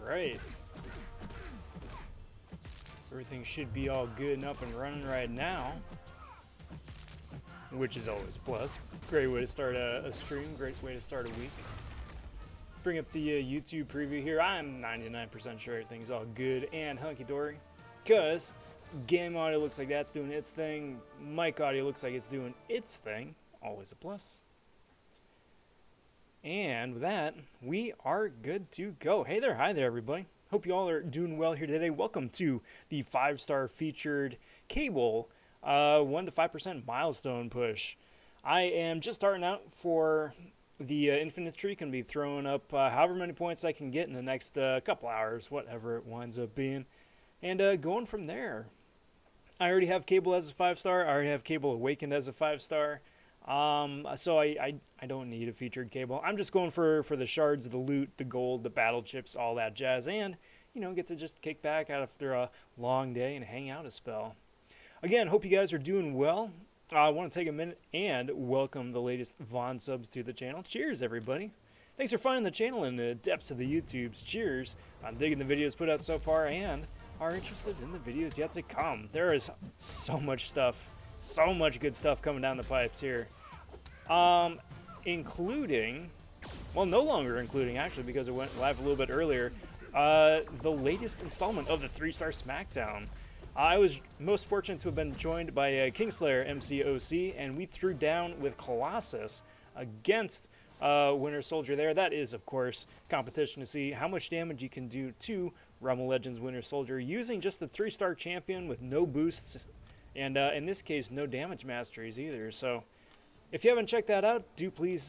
right. Everything should be all good and up and running right now, which is always a plus. Great way to start a stream, great way to start a week. Bring up the YouTube preview here. I'm 99% sure everything's all good and hunky-dory, because game audio looks like that's doing its thing, mic audio looks like it's doing its thing, always a plus. And with that, we are good to go. Hey there, hi there everybody. Hope you all are doing well here today. Welcome to the 5-star featured cable 1 to 5% milestone push. I am just starting out for the infinite tree. Can be throwing up however many points I can get in the next couple hours, whatever it winds up being, and going from there. I already have cable as a 5-star. I already have cable awakened as a 5-star. So I don't need a featured cable. I'm just going for the shards, the loot, the gold, the battle chips, all that jazz, and, you know, get to just kick back after a long day and hang out a spell. Again, hope you guys are doing well. I want to take a minute and welcome the latest Von subs to the channel. Cheers, everybody. Thanks for finding the channel in the depths of the YouTubes. Cheers. I'm digging the videos put out so far and are interested in the videos yet to come. There is so much stuff, so much good stuff coming down the pipes here. Including, well, no longer including actually, because it went live a little bit earlier, the latest installment of the 3-star SmackDown. I was most fortunate to have been joined by Kingslayer MCOC, and we threw down with Colossus against Winter Soldier there. That is, of course, competition to see how much damage you can do to Realm Legends Winter Soldier using just the 3-star champion with no boosts, and in this case, no damage masteries either. So if you haven't checked that out, do please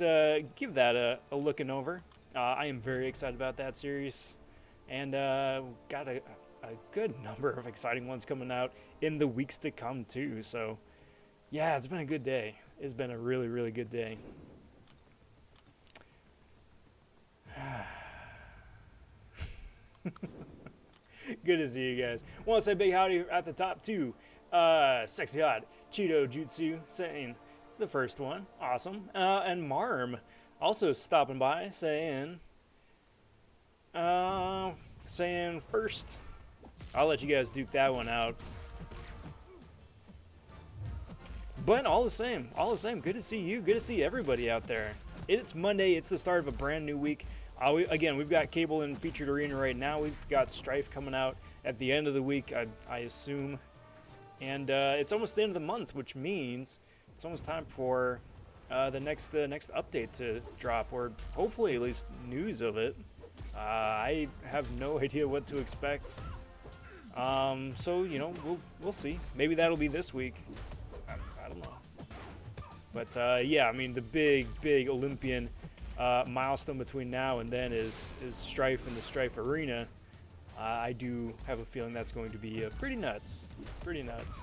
give that a looking over. I am very excited about that series, and got a good number of exciting ones coming out in the weeks to come too. So yeah, it's been a good day. It's been a really, really good day. Good to see you guys. Want to say big howdy at the top too. Sexy Hot Cheeto Jutsu saying the first one, awesome. And Marm also stopping by saying first. I'll let you guys duke that one out. But all the same, good to see you. Good to see everybody out there. It's Monday. It's the start of a brand new week. Again, we've got cable in featured arena right now. We've got Strife coming out at the end of the week, I assume. And it's almost the end of the month, which means it's almost time for the next update to drop, or hopefully at least news of it. I have no idea what to expect. So, you know, we'll see. Maybe that'll be this week. I don't know. But yeah, I mean, the big Olympian milestone between now and then is Strife in the Strife Arena. I do have a feeling that's going to be pretty nuts. Pretty nuts.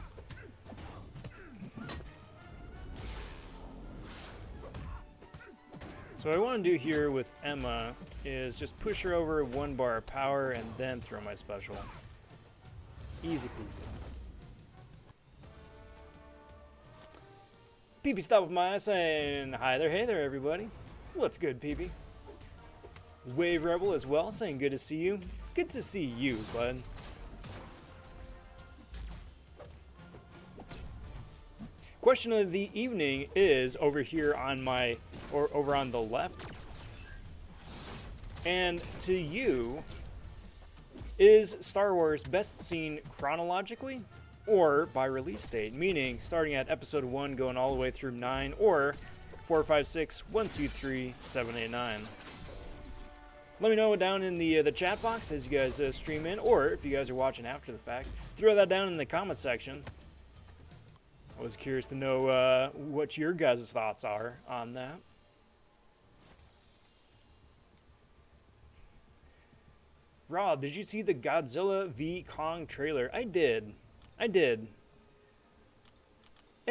So what I want to do here with Emma is just push her over 1 bar of power and then throw my special. Easy peasy. Peepee stop with my eye saying hi there, hey there everybody. What's good, Peepee? Wave Rebel as well saying good to see you. Good to see you, bud. Question of the evening is over here on my, or over on the left. And to you, is Star Wars best seen chronologically or by release date? Meaning starting at episode 1 going all the way through 9, or 4, 5, 6, 1, 2, 3, 7, 8, 9. Let me know down in the chat box as you guys stream in, or if you guys are watching after the fact, throw that down in the comment section. I was curious to know what your guys' thoughts are on that. Rob, did you see the Godzilla v Kong trailer? I did. It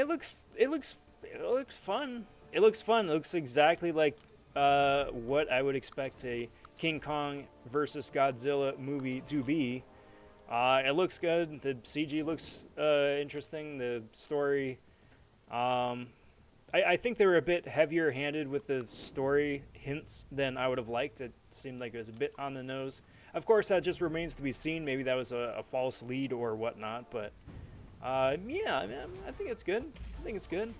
looks fun. It looks fun. It looks exactly like what I would expect a King Kong versus Godzilla movie to be. It looks good. The CG looks interesting. The story, I think they were a bit heavier handed with the story hints than I would have liked. It seemed like it was a bit on the nose. Of course, that just remains to be seen. Maybe that was a false lead or whatnot, but yeah, I mean, I think it's good. I think it's good.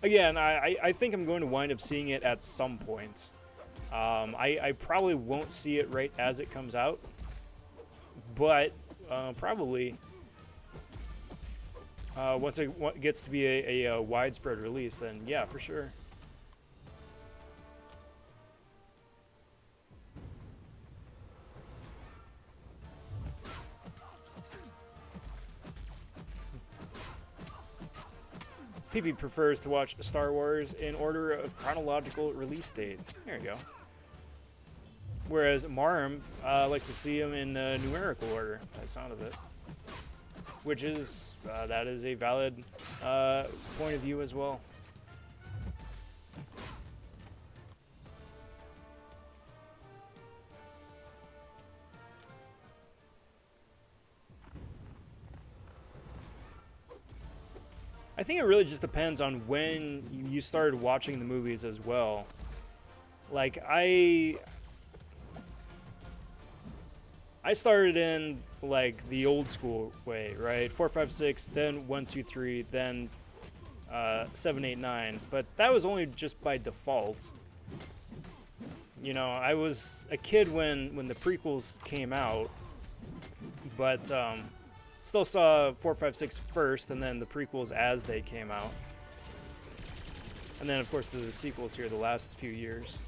Again, I think I'm going to wind up seeing it at some point. I probably won't see it right as it comes out, but probably once it gets to be a widespread release, then yeah, for sure. PP prefers to watch Star Wars in order of chronological release date. There you go. Whereas Marm likes to see them in numerical order, by the sound of it. Which is, that is a valid point of view as well. I think it really just depends on when you started watching the movies as well. Like, I started in, like, the old school way, right? 4, 5, 6, then 1, 2, 3, then 7, 8, 9. But that was only just by default. You know, I was a kid when the prequels came out, but still saw 4, 5, 6 first, and then the prequels as they came out. And then, of course, the sequels here the last few years.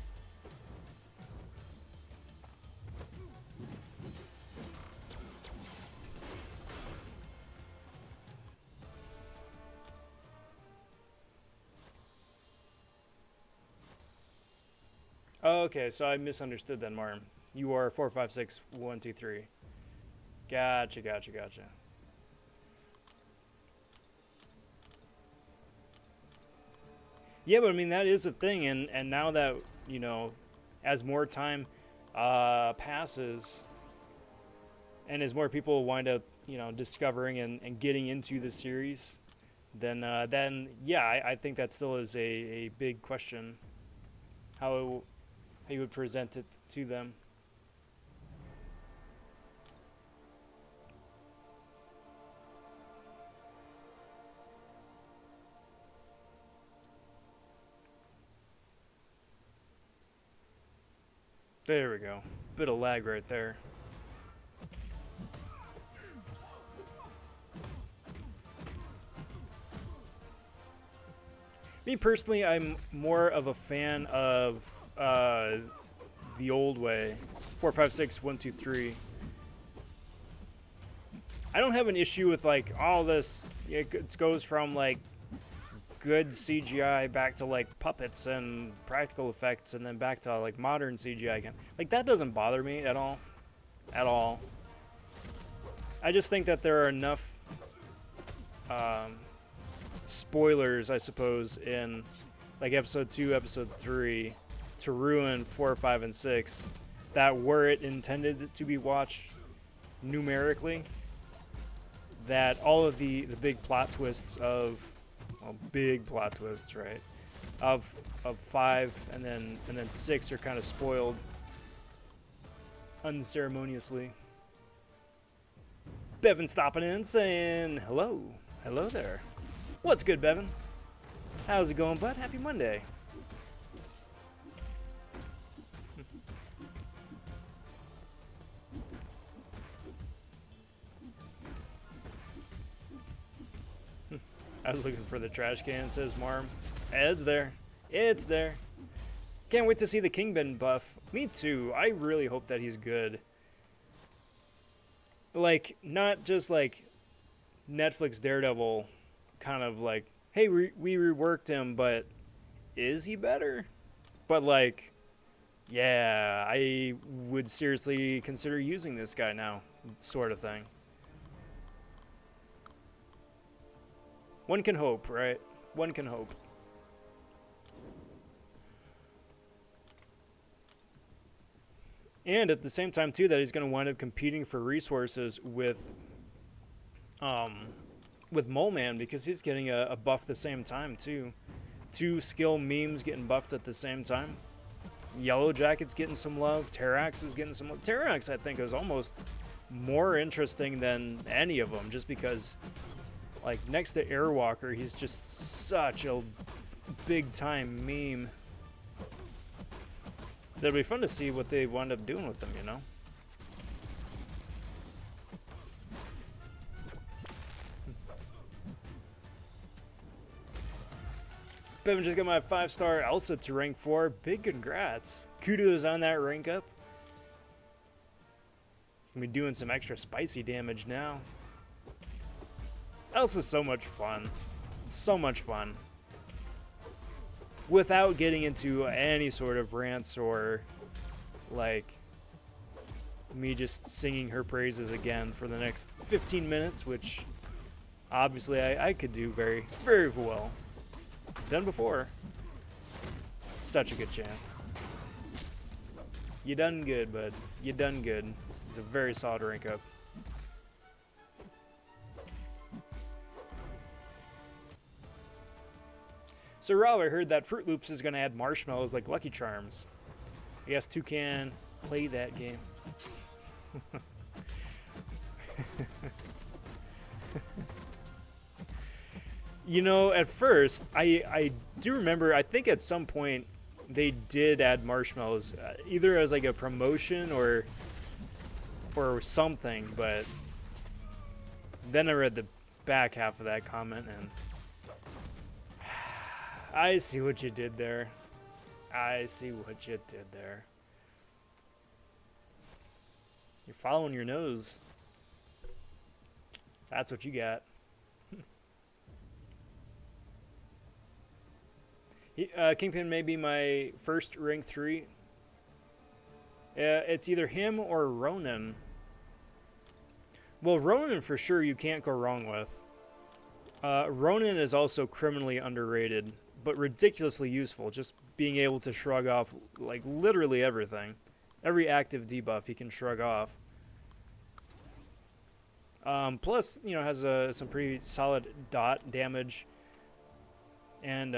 Oh, okay, so I misunderstood then, Martin. You are 4, 5, 6, 1, 2, 3. Gotcha, gotcha, gotcha. Yeah, but I mean, that is a thing, and now that, you know, as more time passes, and as more people wind up, you know, discovering and getting into the series, then yeah, I think that still is a big question. How you would present it to them. There we go. Bit of lag right there. Me personally, I'm more of a fan of the old way, 4, 5, 6, 1, 2, 3. I don't have an issue with like all this. It goes from like good CGI back to like puppets and practical effects, and then back to like modern CGI again. Like that doesn't bother me at all, at all. I just think that there are enough spoilers, I suppose, in like episode 2, episode 3, to ruin 4, 5, and 6. That were it intended to be watched numerically, that all of the big plot twists of, well, big plot twists, right, of 5 and then 6 are kind of spoiled unceremoniously. Bevan stopping in saying hello. Hello there. What's good, Bevan? How's it going, bud? Happy Monday. I was looking for the trash can, says Marm. It's there. It's there. Can't wait to see the Kingpin buff. Me too. I really hope that he's good. Like, not just like Netflix Daredevil kind of like, hey, we reworked him, but is he better? But like, yeah, I would seriously consider using this guy now, sort of thing. One can hope, right? One can hope. And at the same time, too, that he's going to wind up competing for resources with with Mole Man because he's getting a buff at the same time too. 2 skill memes getting buffed at the same time. Yellow Jacket's getting some love. Terrax is getting some love. Terrax, I think, is almost more interesting than any of them, just because, like, next to Airwalker, he's just such a big-time meme. It'll be fun to see what they wind up doing with him, you know? Bevan just got my 5-star Elsa to rank 4. Big congrats. Kudos on that rank up. Gonna be doing some extra spicy damage now. Elsa's so much fun. So much fun. Without getting into any sort of rants or, like, me just singing her praises again for the next 15 minutes, which obviously I could do very, very well. Done before. Such a good champ. You done good, bud. You done good. It's a very solid rank up. So Rob, I heard that Fruit Loops is going to add marshmallows like Lucky Charms. I guess Toucan play that game. You know, at first, I do remember, I think at some point they did add marshmallows, either as like a promotion or something, but then I read the back half of that comment and I see what you did there. I see what you did there. You're following your nose. That's what you got. Kingpin may be my first rank 3. It's either him or Ronin. Well, Ronin for sure you can't go wrong with. Ronin is also criminally underrated, but ridiculously useful. Just being able to shrug off like literally everything. Every active debuff he can shrug off. Plus, you know, has some pretty solid dot damage. And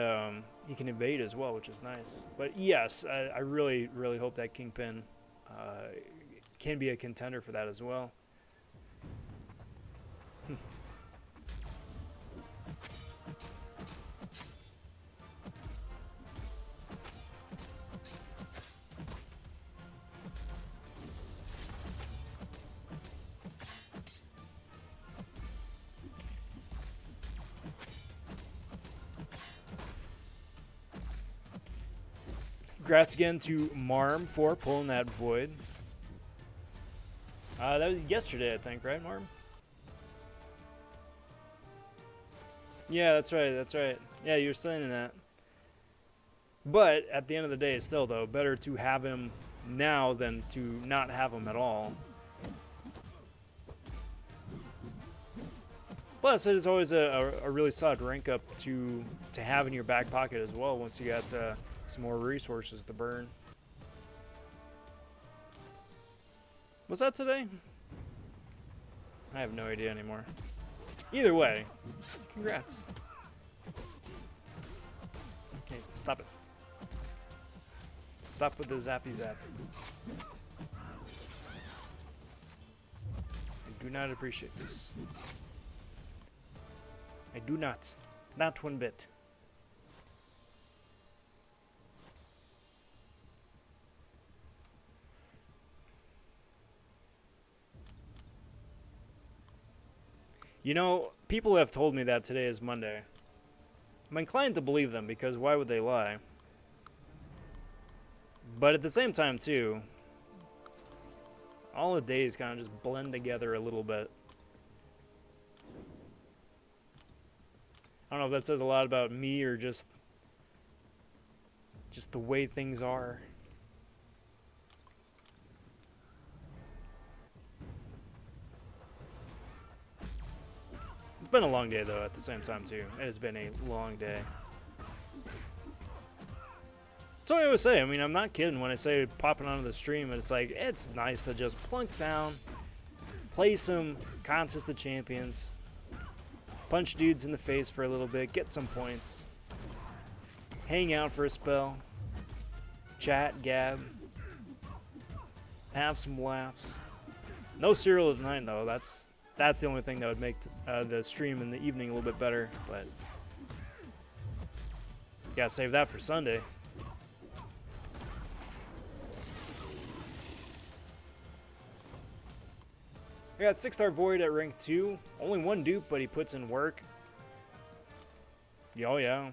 he can evade as well, which is nice. But yes, I really, really hope that Kingpin can be a contender for that as well. Congrats again to Marm for pulling that void. That was yesterday, I think, right, Marm? Yeah, that's right, that's right. Yeah, you were saying that. But at the end of the day, still, though, better to have him now than to not have him at all. Plus, it's always a really solid rank up to have in your back pocket as well once you got some more resources to burn. Was that today? I have no idea anymore. Either way, congrats. Okay, stop it. Stop with the zappy zap. I do not appreciate this. I do not. Not one bit. You know, people have told me that today is Monday. I'm inclined to believe them because why would they lie? But at the same time, too, all the days kind of just blend together a little bit. I don't know if that says a lot about me or just the way things are. It's been a long day, though, at the same time, too. It has been a long day. That's what I always say. I mean, I'm not kidding when I say popping onto the stream, and it's like, it's nice to just plunk down, play some Contest of Champions, punch dudes in the face for a little bit, get some points, hang out for a spell, chat, gab, have some laughs. No cereal tonight though. That's the only thing that would make the stream in the evening a little bit better, but gotta save that for Sunday. I got 6-star Void at rank 2. Only one dupe, but he puts in work. Oh yeah.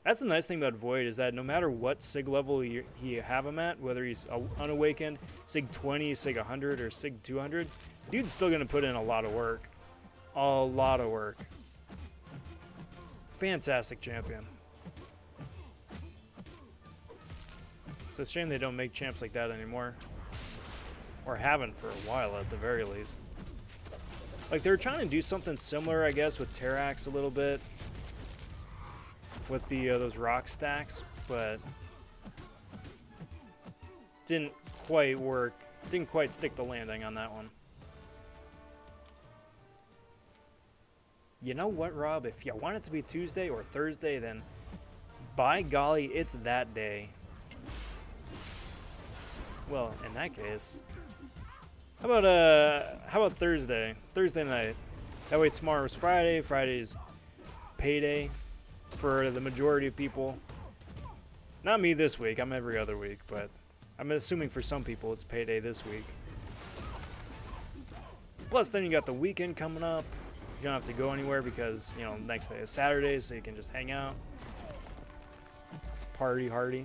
That's the nice thing about Void, is that no matter what SIG level you have him at, whether he's unawakened, SIG 20, SIG 100, or SIG 200, dude's still going to put in a lot of work. A lot of work. Fantastic champion. It's a shame they don't make champs like that anymore. Or haven't for a while, at the very least. Like, they were trying to do something similar, I guess, with Terrax a little bit. With the those rock stacks, but didn't quite work. Didn't quite stick the landing on that one. You know what, Rob? If you want it to be Tuesday or Thursday, then by golly, it's that day. Well, in that case, how about Thursday? Thursday night. That way tomorrow's Friday. Friday's payday for the majority of people. Not me this week. I'm every other week, but I'm assuming for some people it's payday this week. Plus, then you got the weekend coming up. You don't have to go anywhere because, you know, next day is Saturday, so you can just hang out. Party hardy.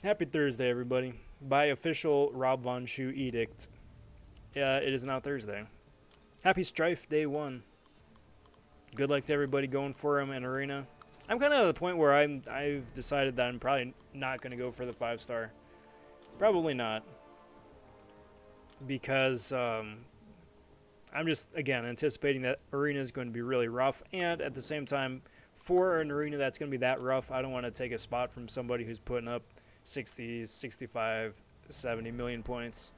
Happy Thursday, everybody. By official Rob vonShoe edict, it is now Thursday. Happy Strife Day 1. Good luck to everybody going for him in Arena. I'm kind of at the point where I've decided that I'm probably not going to go for the 5-star. Probably not. Because I'm just, again, anticipating that Arena is going to be really rough. And at the same time, for an Arena that's going to be that rough, I don't want to take a spot from somebody who's putting up 60, 65, 70 million points.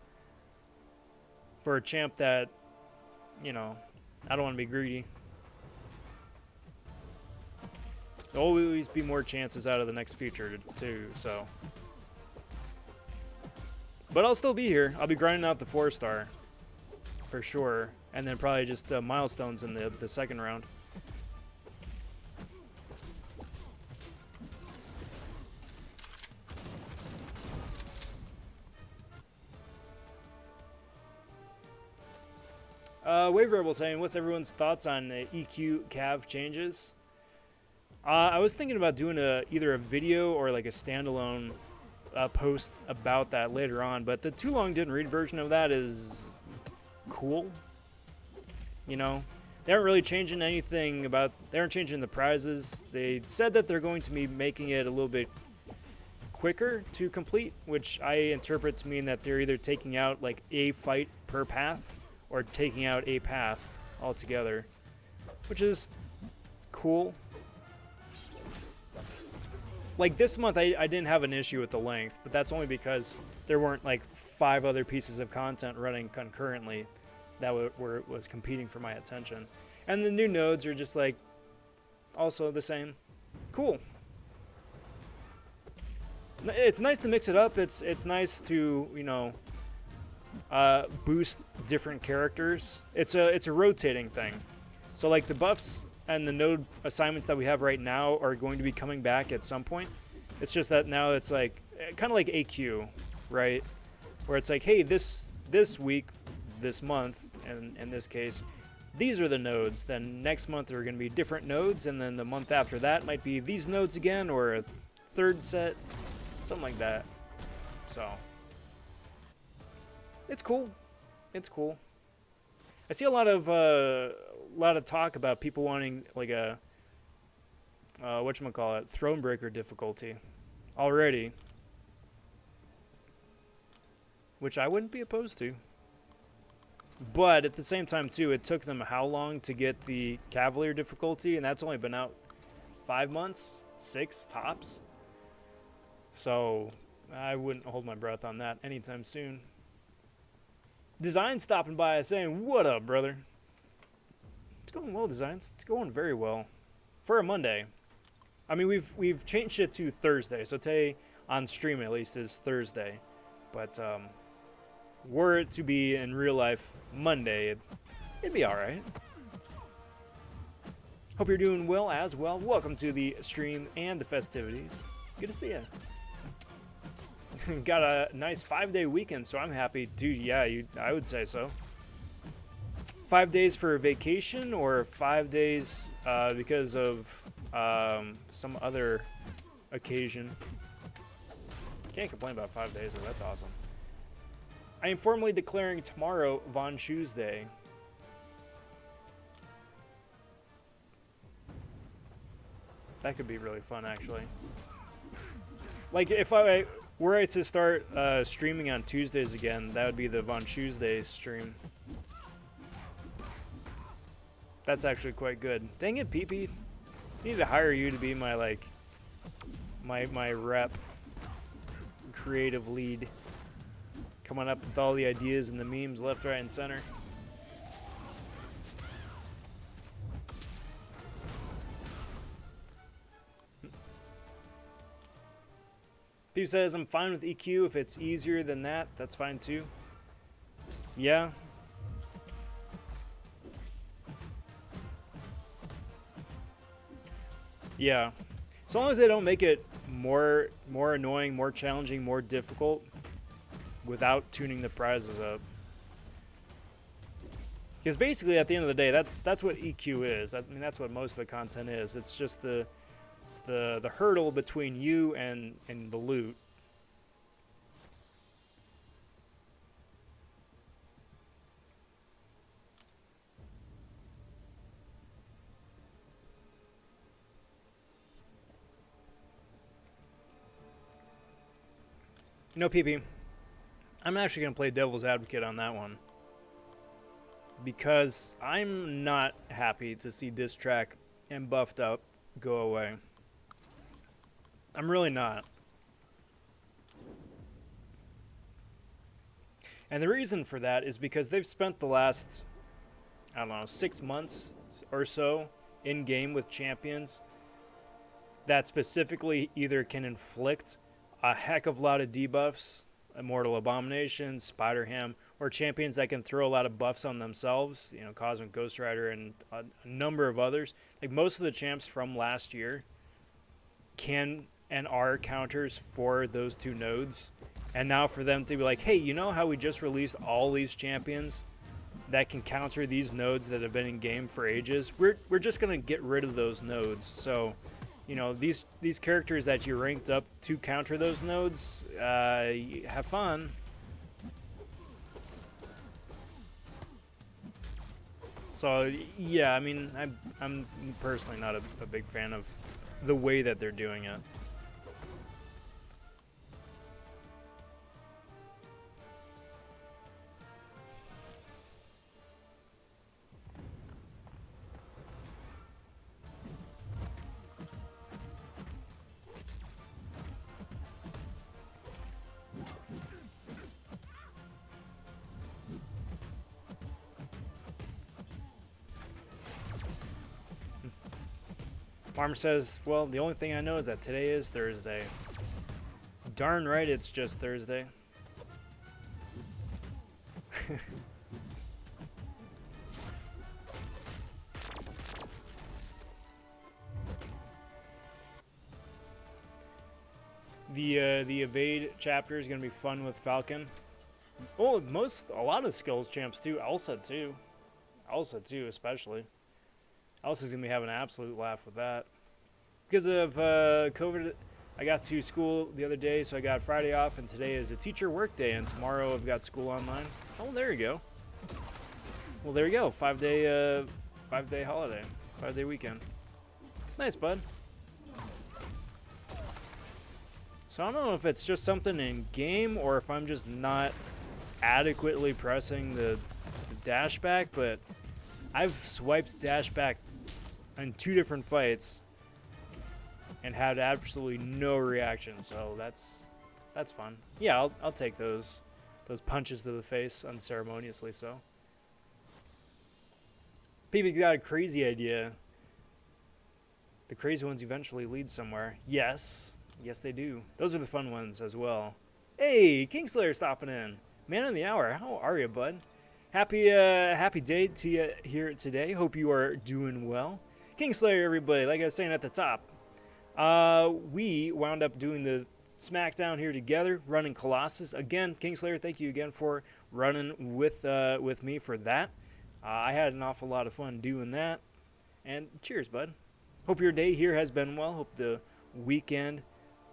For a champ that, you know, I don't want to be greedy. There'll always be more chances out of the next feature too, so. But I'll still be here. I'll be grinding out the 4-star for sure, and then probably just milestones in the second round. Wave Rebel saying, what's everyone's thoughts on the EQ Cav changes? I was thinking about doing either a video or like a standalone post about that later on, but the too long didn't read version of that is cool. You know, they aren't really changing anything they aren't changing the prizes. They said that they're going to be making it a little bit quicker to complete, which I interpret to mean that they're either taking out like a fight per path or taking out a path altogether, which is cool. Like this month, I didn't have an issue with the length, but that's only because there weren't like 5 other pieces of content running concurrently that was competing for my attention. And the new nodes are just like also the same. Cool. It's nice to mix it up. It's nice to, you know, boost different characters. It's a rotating thing. So like the buffs and the node assignments that we have right now are going to be coming back at some point. It's just that now it's like kind of like AQ, right? Where it's like, hey, this week, this month, and in this case, these are the nodes. Then next month there are going to be different nodes, and then the month after that might be these nodes again, or a third set, something like that. So it's cool. It's cool. I see a lot of talk about people wanting like a whatchamacallit, Thronebreaker difficulty already, which I wouldn't be opposed to. But at the same time too, it took them how long to get the Cavalier difficulty, and that's only been out 5 months, 6 tops. So I wouldn't hold my breath on that anytime soon. Design stopping by saying, "What up, brother?" It's going well, Designs. It's going very well for a Monday. I mean, we've changed it to Thursday, so today on stream at least is Thursday. But were it to be in real life Monday, it'd be all right. Hope you're doing well as well. Welcome to the stream and the festivities. Good to see you. Got a nice 5-day weekend, so I'm happy. Dude, yeah, I would say so. 5 days for a vacation or 5 days because of some other occasion. Can't complain about 5 days, though. That's awesome. I am formally declaring tomorrow vonShoe's Day. That could be really fun, actually. Like, if I were to start streaming on Tuesdays again, that would be the vonShoe's Day stream. That's actually quite good. Dang it, PP. I need to hire you to be my, like, my rep. Creative lead. Coming up with all the ideas and the memes left, right, and center. People says, I'm fine with EQ. If it's easier than that, that's fine too. Yeah. Yeah. As long as they don't make it more annoying, more challenging, more difficult without tuning the prizes up. Because basically at the end of the day, that's what EQ is. I mean, that's what most of the content is. It's just the hurdle between you and the loot. No, PP. I'm actually going to play devil's advocate on that one. Because I'm not happy to see this track and buffed up go away. I'm really not. And the reason for that is because they've spent the last, I don't know, 6 months or so in game with champions that specifically either can inflict a heck of a lot of debuffs, Immortal Abomination, Spider-Ham, or champions that can throw a lot of buffs on themselves, you know, Cosmic Ghost Rider and a number of others. Like most of the champs from last year can and are counters for those two nodes. And now for them to be like, hey, you know how we just released all these champions that can counter these nodes that have been in game for ages? We're just going to get rid of those nodes. So, you know, these characters that you ranked up to counter those nodes, have fun. So, yeah, I mean, I'm personally not a big fan of the way that they're doing it. Farmer says, well, the only thing I know is that today is Thursday. Darn right it's just Thursday. The evade chapter is going to be fun with Falcon. Oh, a lot of skills champs too. Elsa too especially. Elsa's going to be having an absolute laugh with that. Because of COVID, I got to school the other day, so I got Friday off, and today is a teacher work day, and tomorrow I've got school online. Oh, there you go. Well, there you go. 5-day holiday. 5-day weekend. Nice, bud. So I don't know if it's just something in game or if I'm just not adequately pressing the dash back, but I've swiped dash back in 2 different fights and had absolutely no reaction. So that's fun. Yeah, I'll take those punches to the face unceremoniously. So people got a crazy idea. The crazy ones eventually lead somewhere. Yes, they do. Those are the fun ones as well. Hey, Kingslayer stopping in. Man of the hour, how are you, bud? Happy day to you here today. Hope you are doing well. Kingslayer, everybody, like I was saying at the top, we wound up doing the SmackDown here together, running Colossus. Again, Kingslayer, thank you again for running with me for that. I had an awful lot of fun doing that. And cheers, bud. Hope your day here has been well. Hope the weekend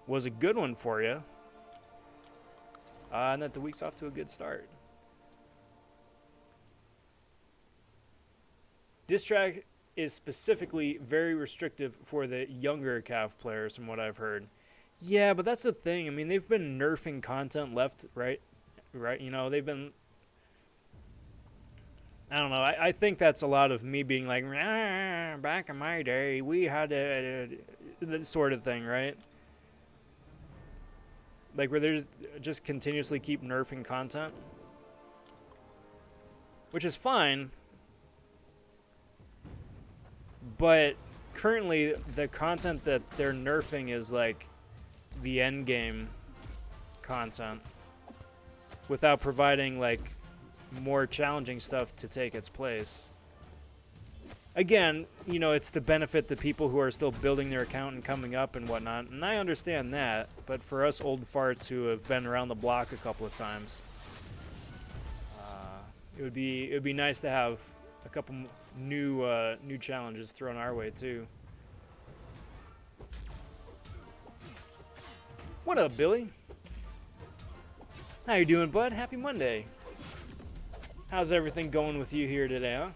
was a good one for you. And that the week's off to a good start. This track is specifically very restrictive for the younger CAV players from what I've heard. Yeah, but that's the thing. I mean, they've been nerfing content left, right? You know, they've been... I don't know. I think that's a lot of me being like, back in my day, we had that sort of thing, right? Like where there's just continuously keep nerfing content, which is fine. But currently, the content that they're nerfing is like the end game content, without providing like more challenging stuff to take its place. Again, you know, it's to benefit the people who are still building their account and coming up and whatnot, and I understand that, but for us old farts who have been around the block a couple of times, it would be nice to have a couple new challenges thrown our way too. What up, Billy? How you doing, bud? Happy Monday. How's everything going with you here today, huh?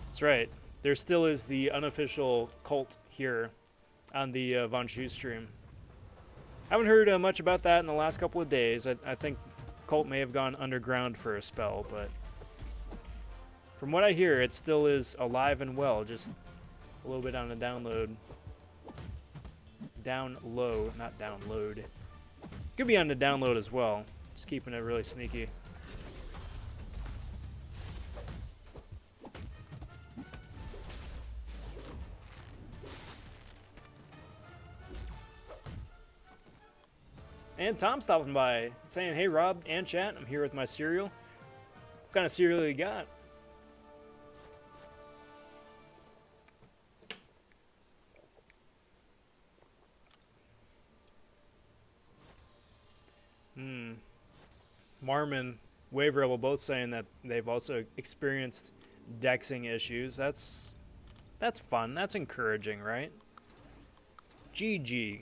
That's right. There still is the unofficial cult here on the vonShoe stream. Haven't heard much about that in the last couple of days. I think cult may have gone underground for a spell, but from what I hear, it still is alive and well, just a little bit on the download. Down low, not download. Could be on the download as well. Just keeping it really sneaky. And Tom stopping by, saying, hey Rob and chat, I'm here with my cereal. What kind of cereal you got? Marmon, Wave Rebel both saying that they've also experienced dexing issues. That's fun. That's encouraging, right? GG,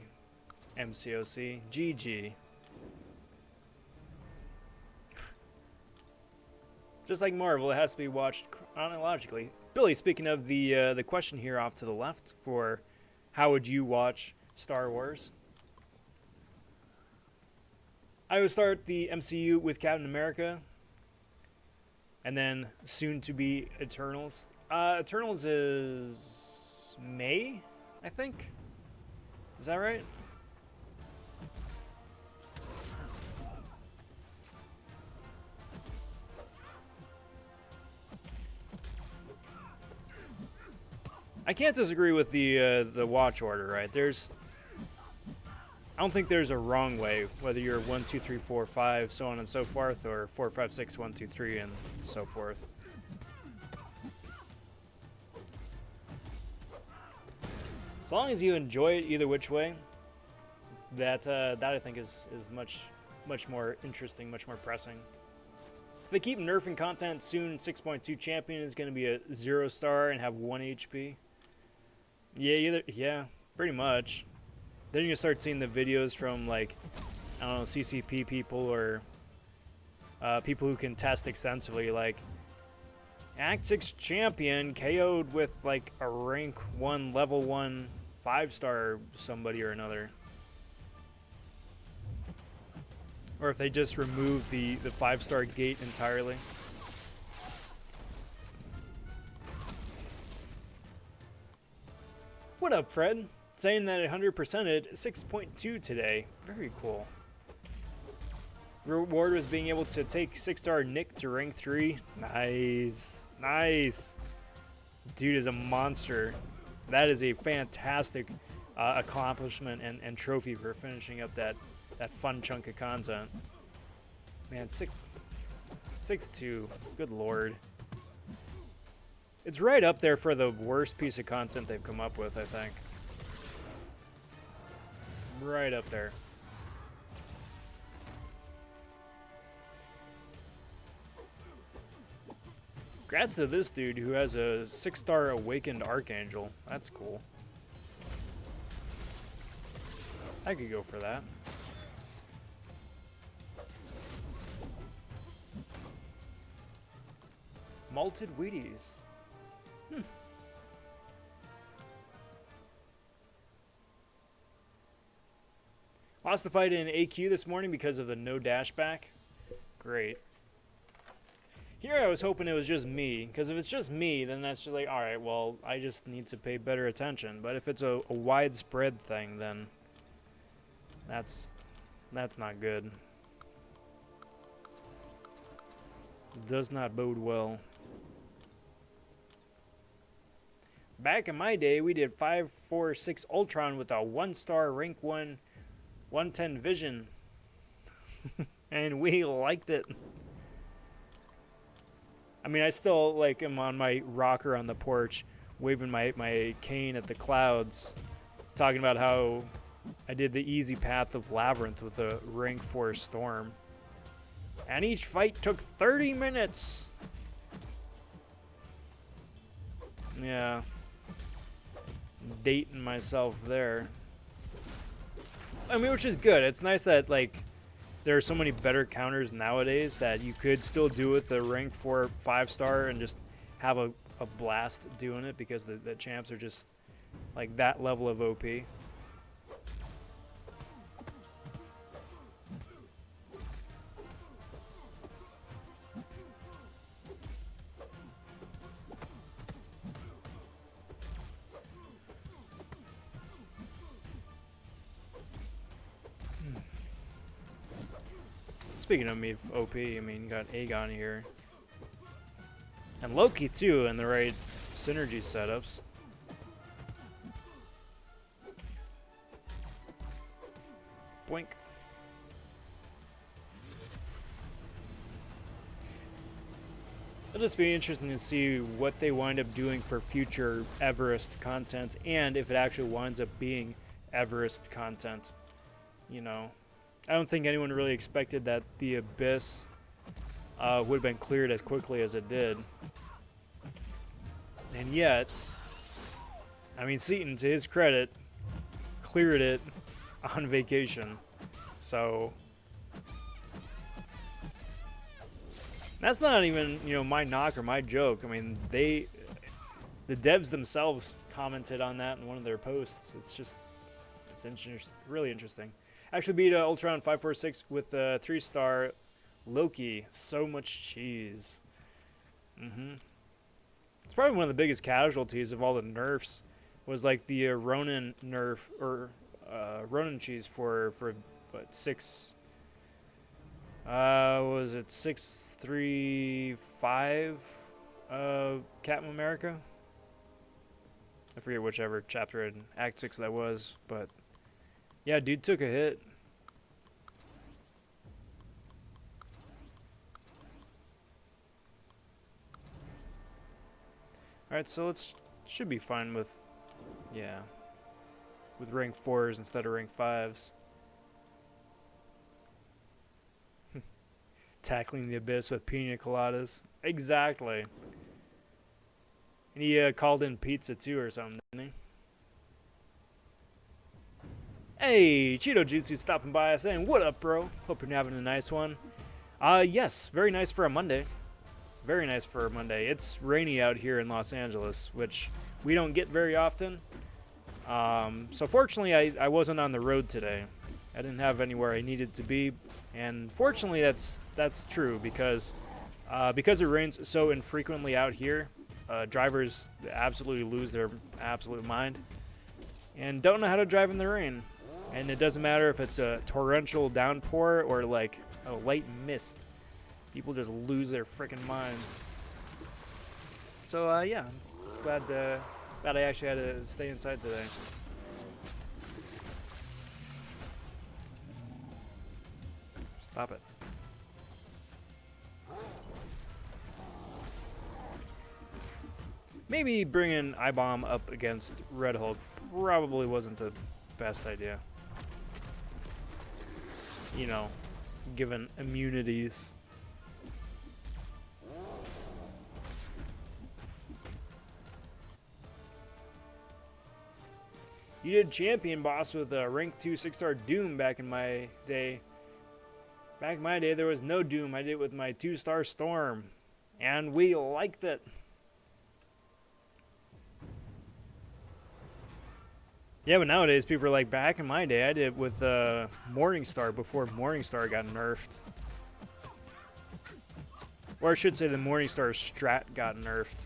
MCOC. GG. Just like Marvel, it has to be watched chronologically. Billy, speaking of the question here off to the left for how would you watch Star Wars? I would start the MCU with Captain America, and then soon to be Eternals. Eternals is May, I think. Is that right? I can't disagree with the watch order, right? I don't think there's a wrong way, whether you're 1, 2, 3, 4, 5, so on and so forth, or 4, 5, 6, 1, 2, 3, and so forth. As long as you enjoy it either which way, that I think is much more interesting, much more pressing. If they keep nerfing content soon, 6.2 champion is going to be a 0-star and have 1 HP. Yeah, pretty much. Then you start seeing the videos from, like, I don't know, CCP people or people who can test extensively, like, Act 6 champion KO'd with, like, a rank 1, level 1, 5-star somebody or another. Or if they just remove the 5-star gate entirely. What up, Fred? Saying that 100%ed 6.2 today. Very cool. Reward was being able to take 6-star Nick to rank 3. Nice. Nice. Dude is a monster. That is a fantastic accomplishment and trophy for finishing up that fun chunk of content. Man, 6.2. Good lord. It's right up there for the worst piece of content they've come up with, I think. Right up there. Congrats to this dude who has a 6-star Awakened Archangel. That's cool. I could go for that. Malted Wheaties. Lost the fight in AQ this morning because of the no dashback. Great. Here I was hoping it was just me, because if it's just me, then that's just like, alright, well, I just need to pay better attention. But if it's a widespread thing, then that's not good. Does not bode well. Back in my day, we did 546 Ultron with a 1-star rank 1 110 vision. And we liked it. I mean, I still like am on my rocker on the porch, waving my cane at the clouds, talking about how I did the easy path of Labyrinth with a rank 4 storm. And each fight took 30 minutes. Yeah. Dating myself there. I mean, which is good. It's nice that, like, there are so many better counters nowadays that you could still do with the rank 4 5-star and just have a blast doing it, because the champs are just like that level of OP. Speaking of me, OP, I mean, you got Aegon here. And Loki, too, in the right synergy setups. Boink. It'll just be interesting to see what they wind up doing for future Everest content, and if it actually winds up being Everest content, you know. I don't think anyone really expected that the Abyss would have been cleared as quickly as it did. And yet, I mean, Seaton, to his credit, cleared it on vacation. So that's not even, you know, my knock or my joke. I mean, the devs themselves commented on that in one of their posts. It's really interesting. Actually beat Ultron 546 with a 3-star Loki. So much cheese. It's probably one of the biggest casualties of all the nerfs. Was like the Ronin nerf, or Ronin cheese for what, 6? Was it 635? Captain America. I forget whichever chapter in Act 6 that was, but. Yeah, dude took a hit. Alright, so should be fine with, yeah, with rank 4s instead of rank 5s. Tackling the Abyss with pina coladas. Exactly. And he called in pizza too or something, didn't he? Hey, Cheeto Jutsu stopping by saying, what up, bro? Hope you're having a nice one. Yes, very nice for a Monday. Very nice for a Monday. It's rainy out here in Los Angeles, which we don't get very often. So fortunately, I wasn't on the road today. I didn't have anywhere I needed to be, and fortunately that's true because it rains so infrequently out here. Drivers absolutely lose their absolute mind and don't know how to drive in the rain. And it doesn't matter if it's a torrential downpour or like a light mist. People just lose their freaking minds. So yeah, I'm glad I actually had to stay inside today. Stop it. Maybe bringing I-Bomb up against Red Hulk probably wasn't the best idea. You know, given immunities. You did champion boss with a rank 2 6-star Doom back in my day. Back in my day, there was no Doom. I did it with my 2-star Storm. And we liked it. Yeah, but nowadays people are like, back in my day, I did it with Morningstar before Morningstar got nerfed. Or I should say the Morningstar strat got nerfed.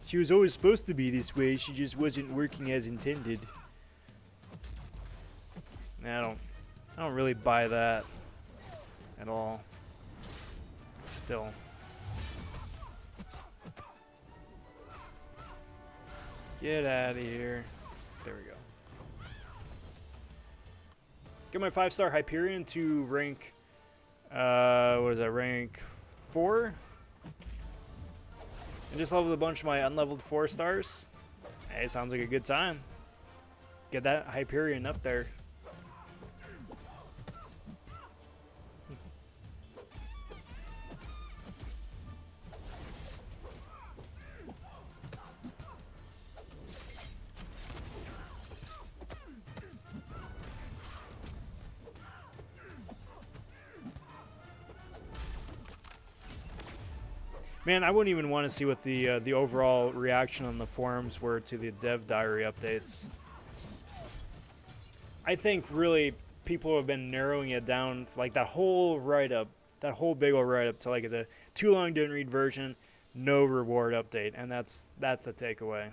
She was always supposed to be this way, she just wasn't working as intended. I don't really buy that at all. Still. Get out of here. There we go. Get my 5-star Hyperion to rank, what is that, rank 4? And just leveled a bunch of my unleveled 4 stars. Hey, sounds like a good time. Get that Hyperion up there. Man, I wouldn't even want to see what the overall reaction on the forums were to the dev diary updates. I think really people have been narrowing it down, like that whole write-up, that whole big old write-up to like the too long didn't read version, no reward update, and that's the takeaway.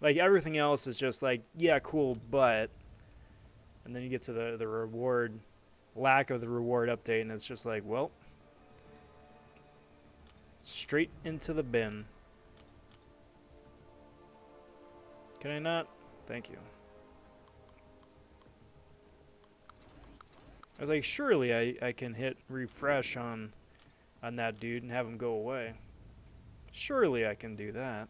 Like everything else is just like, yeah, cool, but, and then you get to the reward, lack of the reward update, and it's just like, well, straight into the bin. Can I not? Thank you. I was like, surely I can hit refresh on that dude and have him go away. Surely I can do that.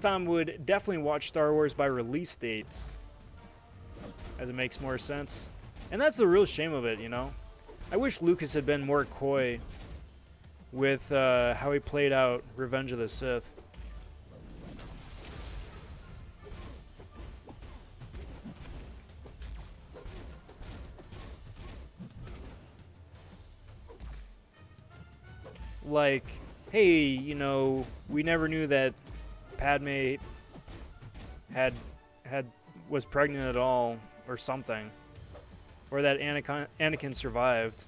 Tom would definitely watch Star Wars by release date, as it makes more sense. And that's the real shame of it, you know? I wish Lucas had been more coy with how he played out Revenge of the Sith. Like, hey, you know, we never knew that Padme was pregnant at all, or something. Or that Anakin survived.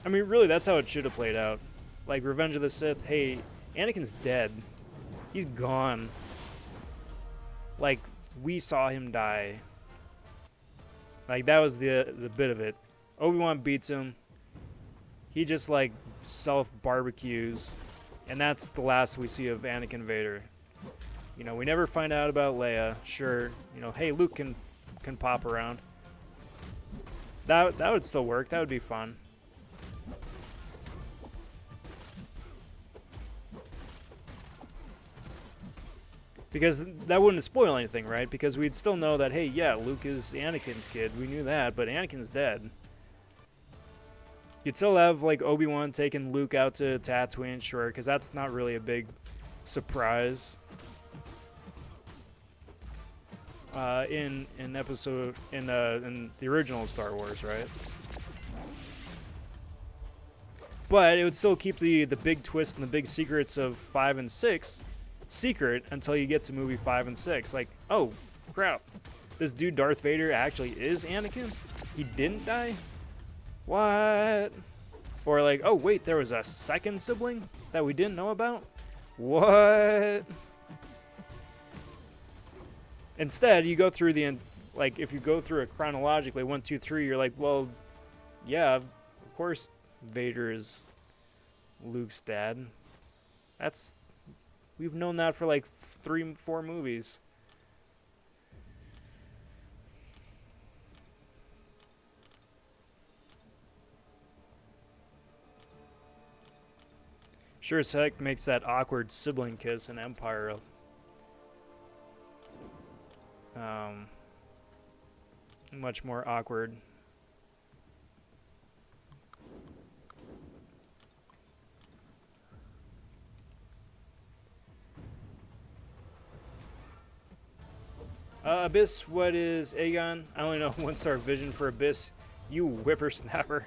I mean, really, that's how it should have played out. Like, Revenge of the Sith, hey, Anakin's dead. He's gone. Like, we saw him die. Like, that was the bit of it. Obi-Wan beats him. He just, like, self-barbecues. And that's the last we see of Anakin Vader. You know, we never find out about Leia. Sure, you know, hey, Luke can pop around. That would still work. That would be fun. Because that wouldn't spoil anything, right? Because we'd still know that, hey, yeah, Luke is Anakin's kid. We knew that, but Anakin's dead. You'd still have, like, Obi-Wan taking Luke out to Tatooine, sure, because that's not really a big surprise. in episode in the original Star Wars, right? But it would still keep the big twist and the big secrets of 5 and 6 secret until you get to movie 5 and 6. Like, oh crap, this dude Darth Vader actually is Anakin. He didn't die. What? Or like, oh wait, there was a second sibling that we didn't know about. What? Instead, you go through the, like, if you go through it chronologically, 1, 2, 3, you're like, well, yeah, of course Vader is Luke's dad. We've known that for like 3, 4 movies. Sure as heck makes that awkward sibling kiss in Empire much more awkward. Abyss, what is Aegon? I only know 1-star vision for Abyss. You whippersnapper.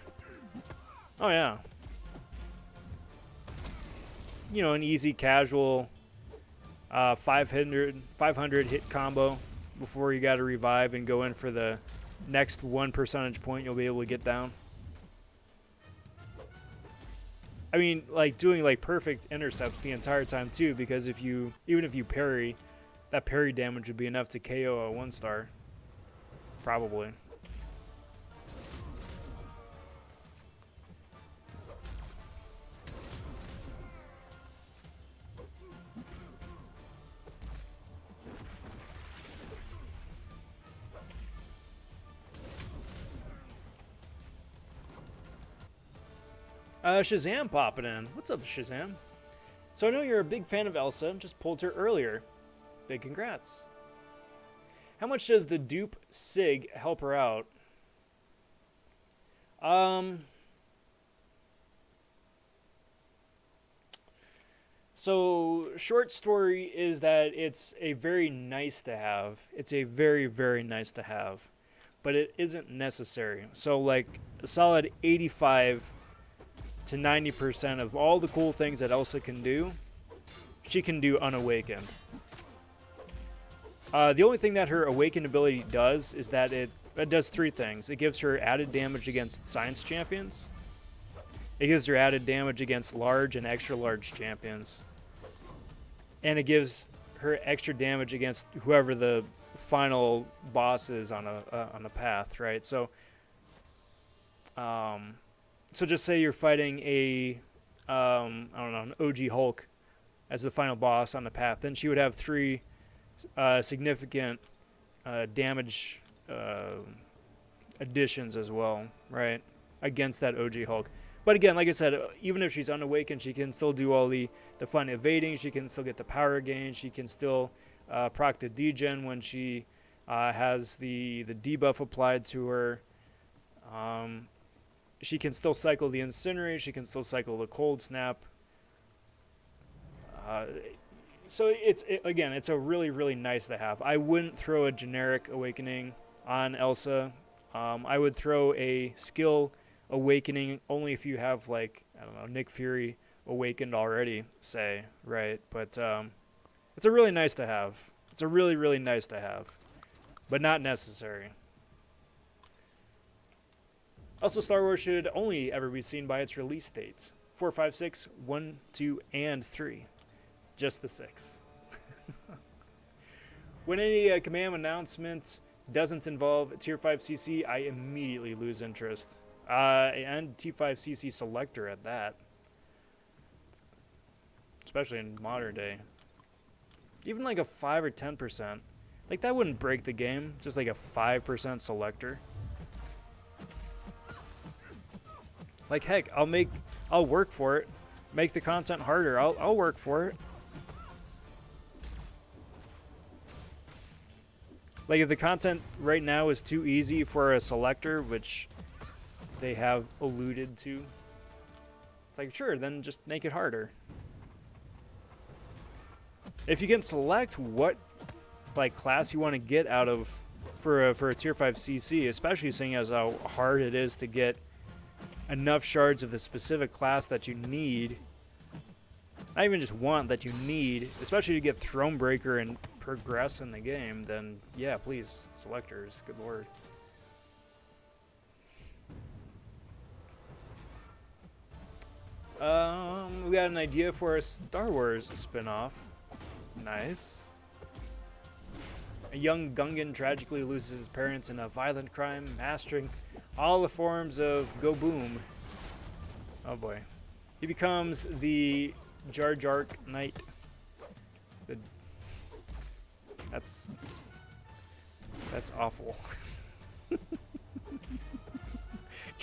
Oh yeah. You know, an easy, casual 500 hit combo before you got to revive and go in for the next 1 percentage point you'll be able to get down. I mean, like, doing like perfect intercepts the entire time too, because even if you parry, that parry damage would be enough to KO a 1-star. Probably. Shazam popping in. What's up, Shazam? So I know you're a big fan of Elsa. Just pulled her earlier. Big congrats. How much does the dupe Sig help her out? So short story is that it's a very nice to have. It's a very, very nice to have. But it isn't necessary. So like a solid 85 to 90% of all the cool things that Elsa can do, she can do unawakened. The only thing that her awakened ability does is that it does 3 things. It gives her added damage against science champions. It gives her added damage against large and extra large champions. And it gives her extra damage against whoever the final boss is on a path, right? So so just say you're fighting I don't know, an OG Hulk as the final boss on the path. Then she would have 3 significant damage additions as well, right? Against that OG Hulk. But again, like I said, even if she's unawakened, she can still do all the fun evading. She can still get the power gain. She can still proc the degen when she has the debuff applied to her. She can still cycle the incinerate. She can still cycle the cold snap. So again, it's a really, really nice to have. I wouldn't throw a generic awakening on Elsa. I would throw a skill awakening only if you have, like, I don't know, Nick Fury awakened already, say, right? But it's a really nice to have. It's a really, really nice to have, but not necessary. Also, Star Wars should only ever be seen by its release dates. 4, 5, 6, 1, 2, and 3. Just the 6. When any command announcement doesn't involve Tier 5 CC, I immediately lose interest. And T5 CC selector at that. Especially in modern day. Even like a 5 or 10%. Like, that wouldn't break the game. Just like a 5% selector. Like, heck, I'll work for it. Make the content harder. I'll work for it. Like, if the content right now is too easy for a selector, which they have alluded to, it's like, sure, then just make it harder. If you can select what like class you want to get out of for a tier 5 CC, especially seeing as how hard it is to get enough shards of the specific class that you need. Not even just want, that you need, especially to get Thronebreaker and progress in the game, then yeah, please, selectors, good lord. We got an idea for a Star Wars spin-off. Nice. A young Gungan tragically loses his parents in a violent crime, mastering all the forms of Go Boom. Oh boy. He becomes the Jar Jar Knight. That's awful. Can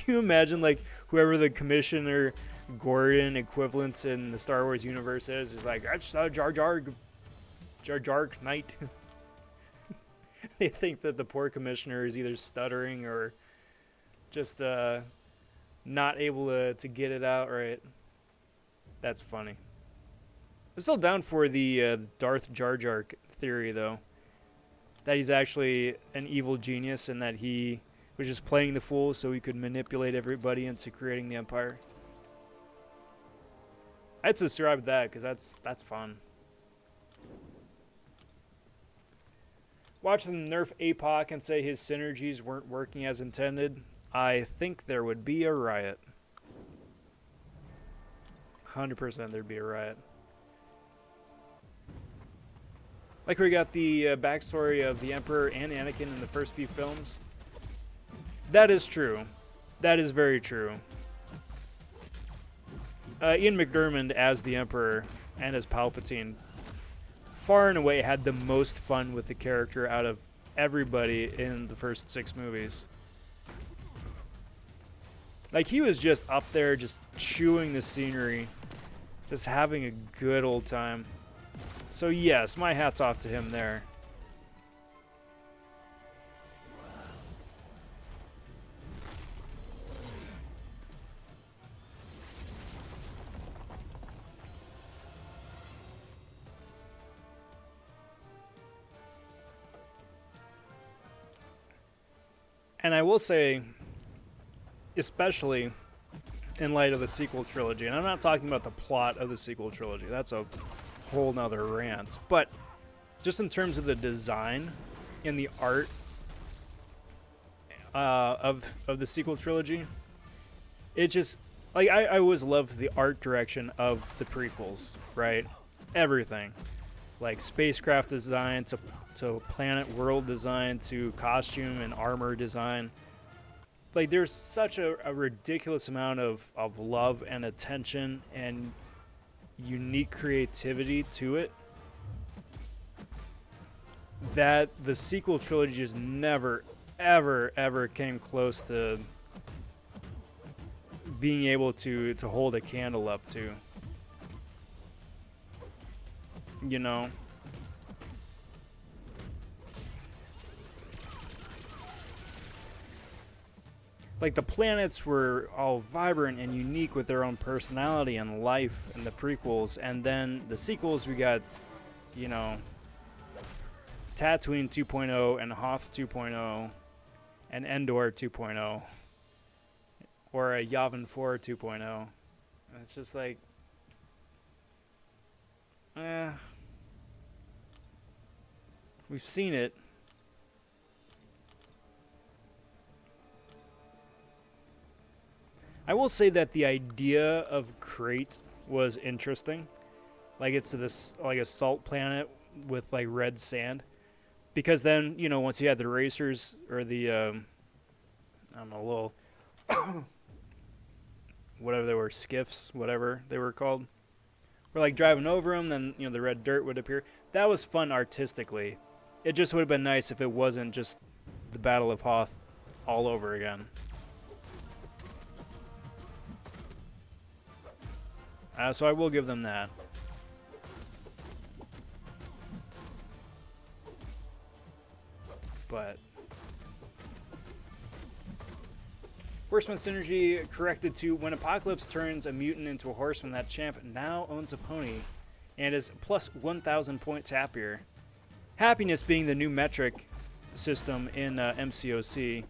you imagine, like, whoever the Commissioner Gordon equivalent in the Star Wars universe is like, that's Jar Jar Knight. They think that the poor commissioner is either stuttering or just not able to get it out right. That's funny. I'm still down for the Darth Jar Jar theory, though. That he's actually an evil genius and that he was just playing the fool so he could manipulate everybody into creating the Empire. I'd subscribe to that because that's fun. Watch them nerf APOC and say his synergies weren't working as intended. I think there would be a riot. 100% there'd be a riot. Like we got the backstory of the Emperor and Anakin in the first few films. That is true. That is very true. Ian McDiarmid as the Emperor and as Palpatine far and away had the most fun with the character out of everybody in the first 6 movies. Like, he was just up there just chewing the scenery, just having a good old time. So yes, my hat's off to him there. And I will say, especially in light of the sequel trilogy, and I'm not talking about the plot of the sequel trilogy, that's a whole nother rant, but just in terms of the design and the art of the sequel trilogy, it just, like, I always loved the art direction of the prequels, right? Everything. Like spacecraft design to planet world design to costume and armor design. Like, there's such a ridiculous amount of love and attention and unique creativity to it that the sequel trilogy just never, ever came close to being able to hold a candle up to. You know? Like, the planets were all vibrant and unique with their own personality and life in the prequels, and then the sequels we got, you know, Tatooine 2.0 and Hoth 2.0 and Endor 2.0 or a Yavin 4 2.0. And it's just like, we've seen it. I will say that the idea of Crate was interesting. Like, it's this, like, a salt planet with, like, red sand. Because then, you know, once you had the racers, or the, I don't know, little, whatever they were, skiffs, whatever they were called. We're, like, driving over them, then, you know, the red dirt would appear. That was fun artistically. It just would have been nice if it wasn't just the Battle of Hoth all over again. So I will give them that. But Horseman synergy corrected to when Apocalypse turns a mutant into a horseman, that champ now owns a pony and is plus 1,000 points happier. Happiness being the new metric system in MCOC.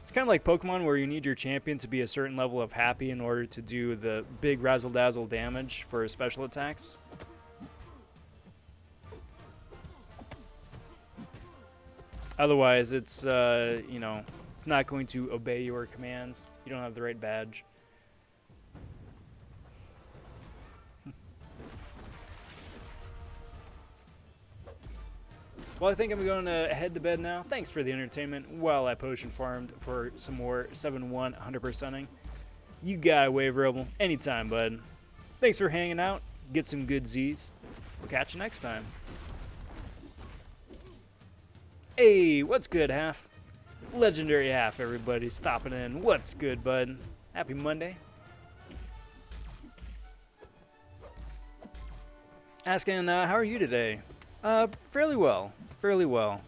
It's kind of like Pokemon where you need your champion to be a certain level of happy in order to do the big razzle-dazzle damage for special attacks. Otherwise, it's, you know, it's not going to obey your commands. You don't have the right badge. Well, I think I'm going to head to bed now. Thanks for the entertainment while I potion farmed for some more 7-1 100%ing. You got a wave rebel anytime, bud. Thanks for hanging out. Get some good Z's. We'll catch you next time. Hey, what's good, Half? Legendary Half, everybody. Stopping in. What's good, bud? Happy Monday. Asking, how are you today? Fairly well. Fairly well.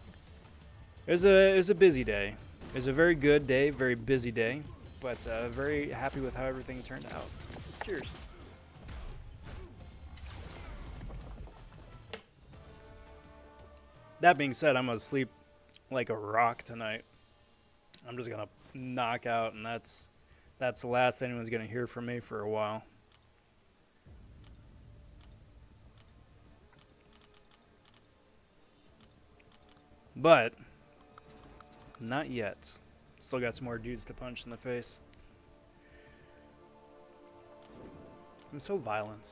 It was a busy day. It was a very good day, very busy day, but very happy with how everything turned out. Cheers. That being said, I'm gonna sleep like a rock tonight. I'm just gonna knock out, and that's the last anyone's gonna hear from me for a while. But not yet. Still got some more dudes to punch in the face. I'm so violent.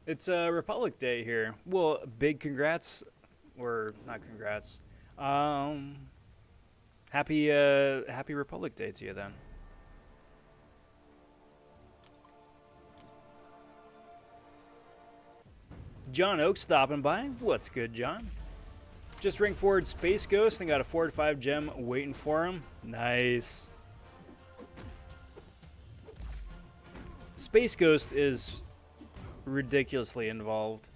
It's Republic Day here. Well, big congrats, or not congrats. Happy Republic Day to you then. John Oak stopping by. What's good, John? Just ring forward Space Ghost and got a 4 to 5 gem waiting for him. Nice. Space Ghost is ridiculously involved.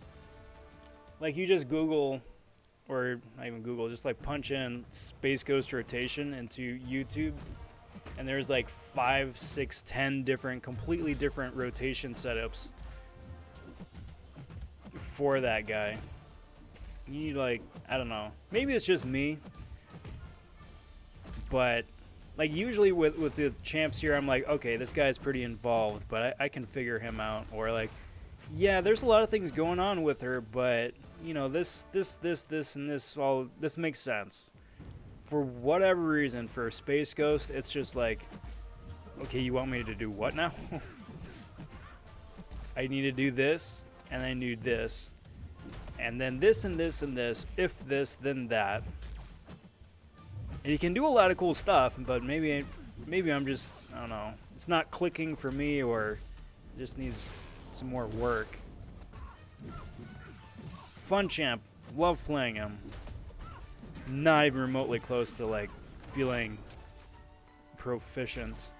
Like, you just Google, or not even Google, just like punch in Space Ghost rotation into YouTube, and there's like 5, 6, 10 different, completely different rotation setups for that guy. You need, like, I don't know, maybe it's just me, but like usually with the champs here, I'm like, okay, this guy's pretty involved, but I can figure him out. Or like, yeah, there's a lot of things going on with her, but you know, this and this, all this makes sense. For whatever reason, for Space Ghost, it's just like, okay, you want me to do what now? I need to do this, and I need this, and then this and this and this. If this, then that. And you can do a lot of cool stuff, but maybe I'm just, I don't know, it's not clicking for me, or it just needs some more work. Fun champ, love playing him. Not even remotely close to like feeling proficient.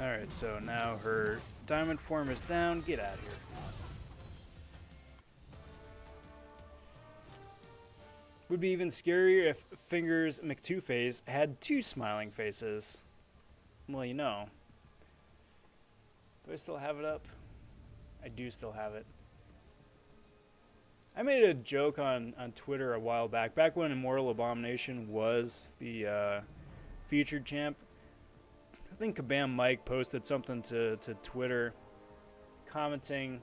Alright, so now her diamond form is down. Get out of here. Awesome. Would be even scarier if Fingers McTwo-Face had 2 smiling faces. Well, you know. Do I still have it up? I do still have it. I made a joke on Twitter a while back when Immortal Abomination was the featured champ. I think Kabam Mike posted something to Twitter commenting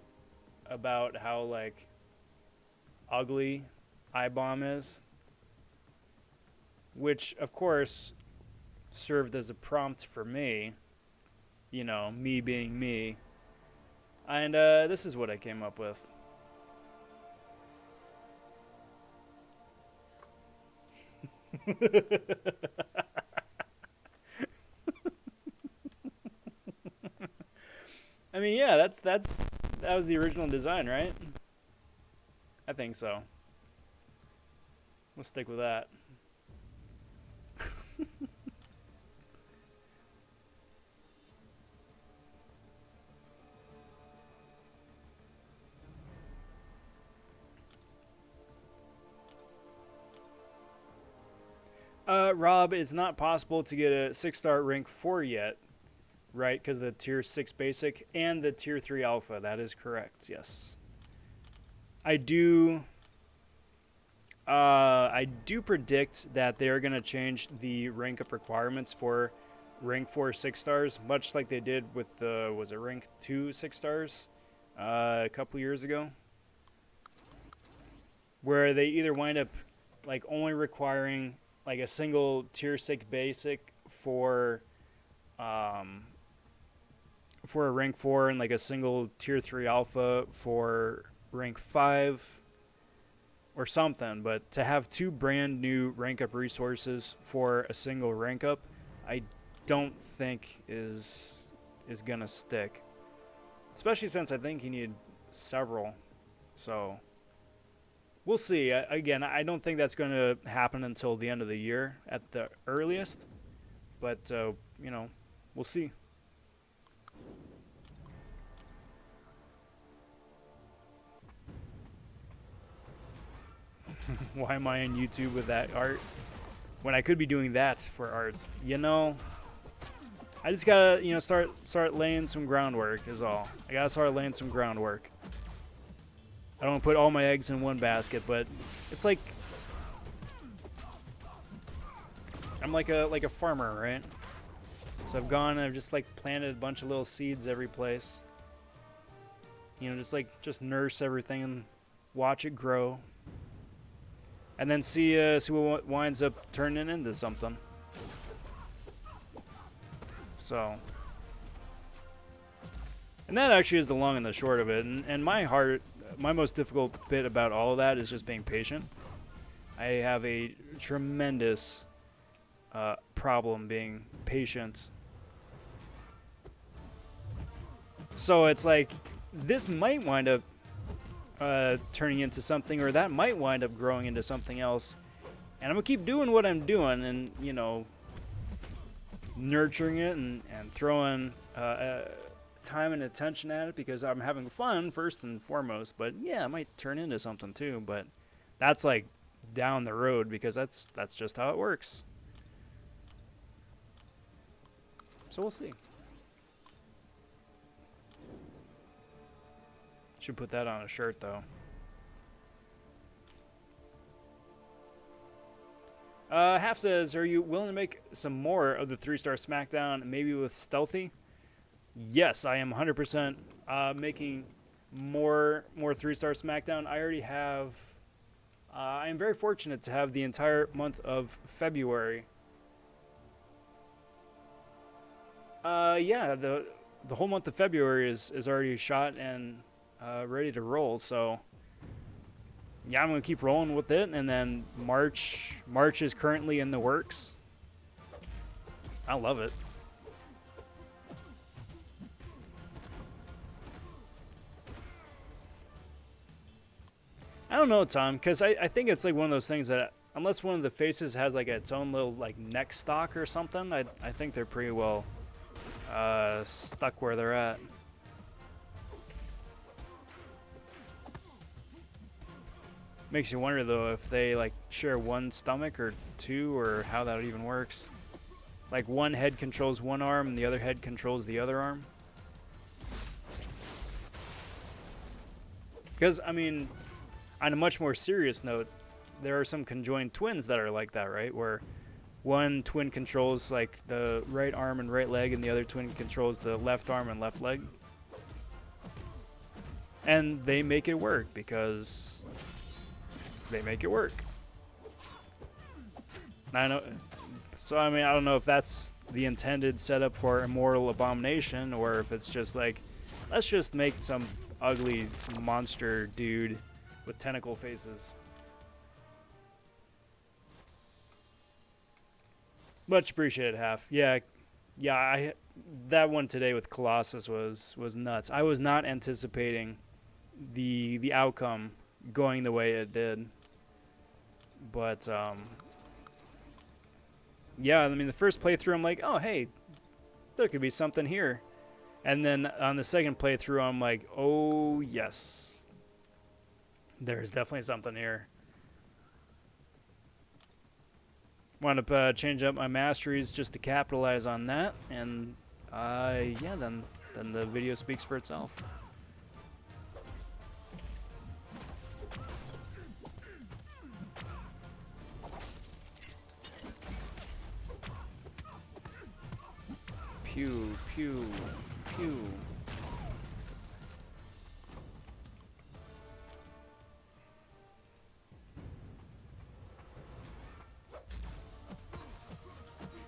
about how, like, ugly iBomb is, which of course served as a prompt for me, you know, me being me, and this is what I came up with. I mean, yeah, that was the original design, right? I think so. We'll stick with that. Rob, it's not possible to get a 6-star rank 4 yet, right? Because the tier 6 basic and the tier 3 alpha. That is correct, yes. I do predict that they are going to change the rank up requirements for rank 4 6-stars, much like they did with the, was it rank 2 6-stars a couple years ago? Where they either wind up like only requiring like a single tier 6 basic for a rank 4 and like a single tier 3 alpha for rank 5 or something, but to have 2 brand new rank up resources for a single rank up, I don't think is gonna stick, especially since I think you need several. So we'll see. Again, I don't think that's going to happen until the end of the year at the earliest, but you know, we'll see. Why am I on YouTube with that art when I could be doing that for art? You know, I just gotta, you know, start laying some groundwork is all. I gotta start laying some groundwork. I don't want to put all my eggs in one basket, but it's like I'm like a farmer, right? So I've gone and I've just like planted a bunch of little seeds every place. You know, just nurse everything and watch it grow, and then see what winds up turning into something. So, and that actually is the long and the short of it. And my most difficult bit about all of that is just being patient. I have a tremendous problem being patient. So it's like, this might wind up turning into something, or that might wind up growing into something else. And I'm going to keep doing what I'm doing and, you know, nurturing it and throwing time and attention at it because I'm having fun first and foremost. But yeah, it might turn into something too. But that's like down the road because that's just how it works. So we'll see. Should put that on a shirt though. Half says, are you willing to make some more of the 3-star SmackDown, maybe with Stealthy? Yes, I am 100% making more 3-star SmackDown. I already have. I am very fortunate to have the entire month of February. Yeah, the whole month of February is already shot and ready to roll. So yeah, I'm gonna keep rolling with it, and then March is currently in the works. I love it. I don't know, Tom, because I think it's like one of those things that unless one of the faces has like its own little like neck stock or something, I think they're pretty well stuck where they're at. Makes you wonder though if they like share one stomach or two, or how that even works. Like one head controls one arm and the other head controls the other arm. Because I mean, on a much more serious note, there are some conjoined twins that are like that, right? Where one twin controls like the right arm and right leg, and the other twin controls the left arm and left leg. And they make it work because they make it work. I know. So I mean, I don't know if that's the intended setup for Immortal Abomination, or if it's just like, let's just make some ugly monster dude with tentacle faces. Much appreciated, Half. Yeah, that one today with Colossus was nuts. I was not anticipating the outcome going the way it did. But yeah, I mean, the first playthrough, I'm like, oh, hey, there could be something here. And then on the second playthrough, I'm like, oh, yes, there's definitely something here. Wound up changing up my masteries just to capitalize on that, and yeah, then the video speaks for itself. Pew, pew, pew.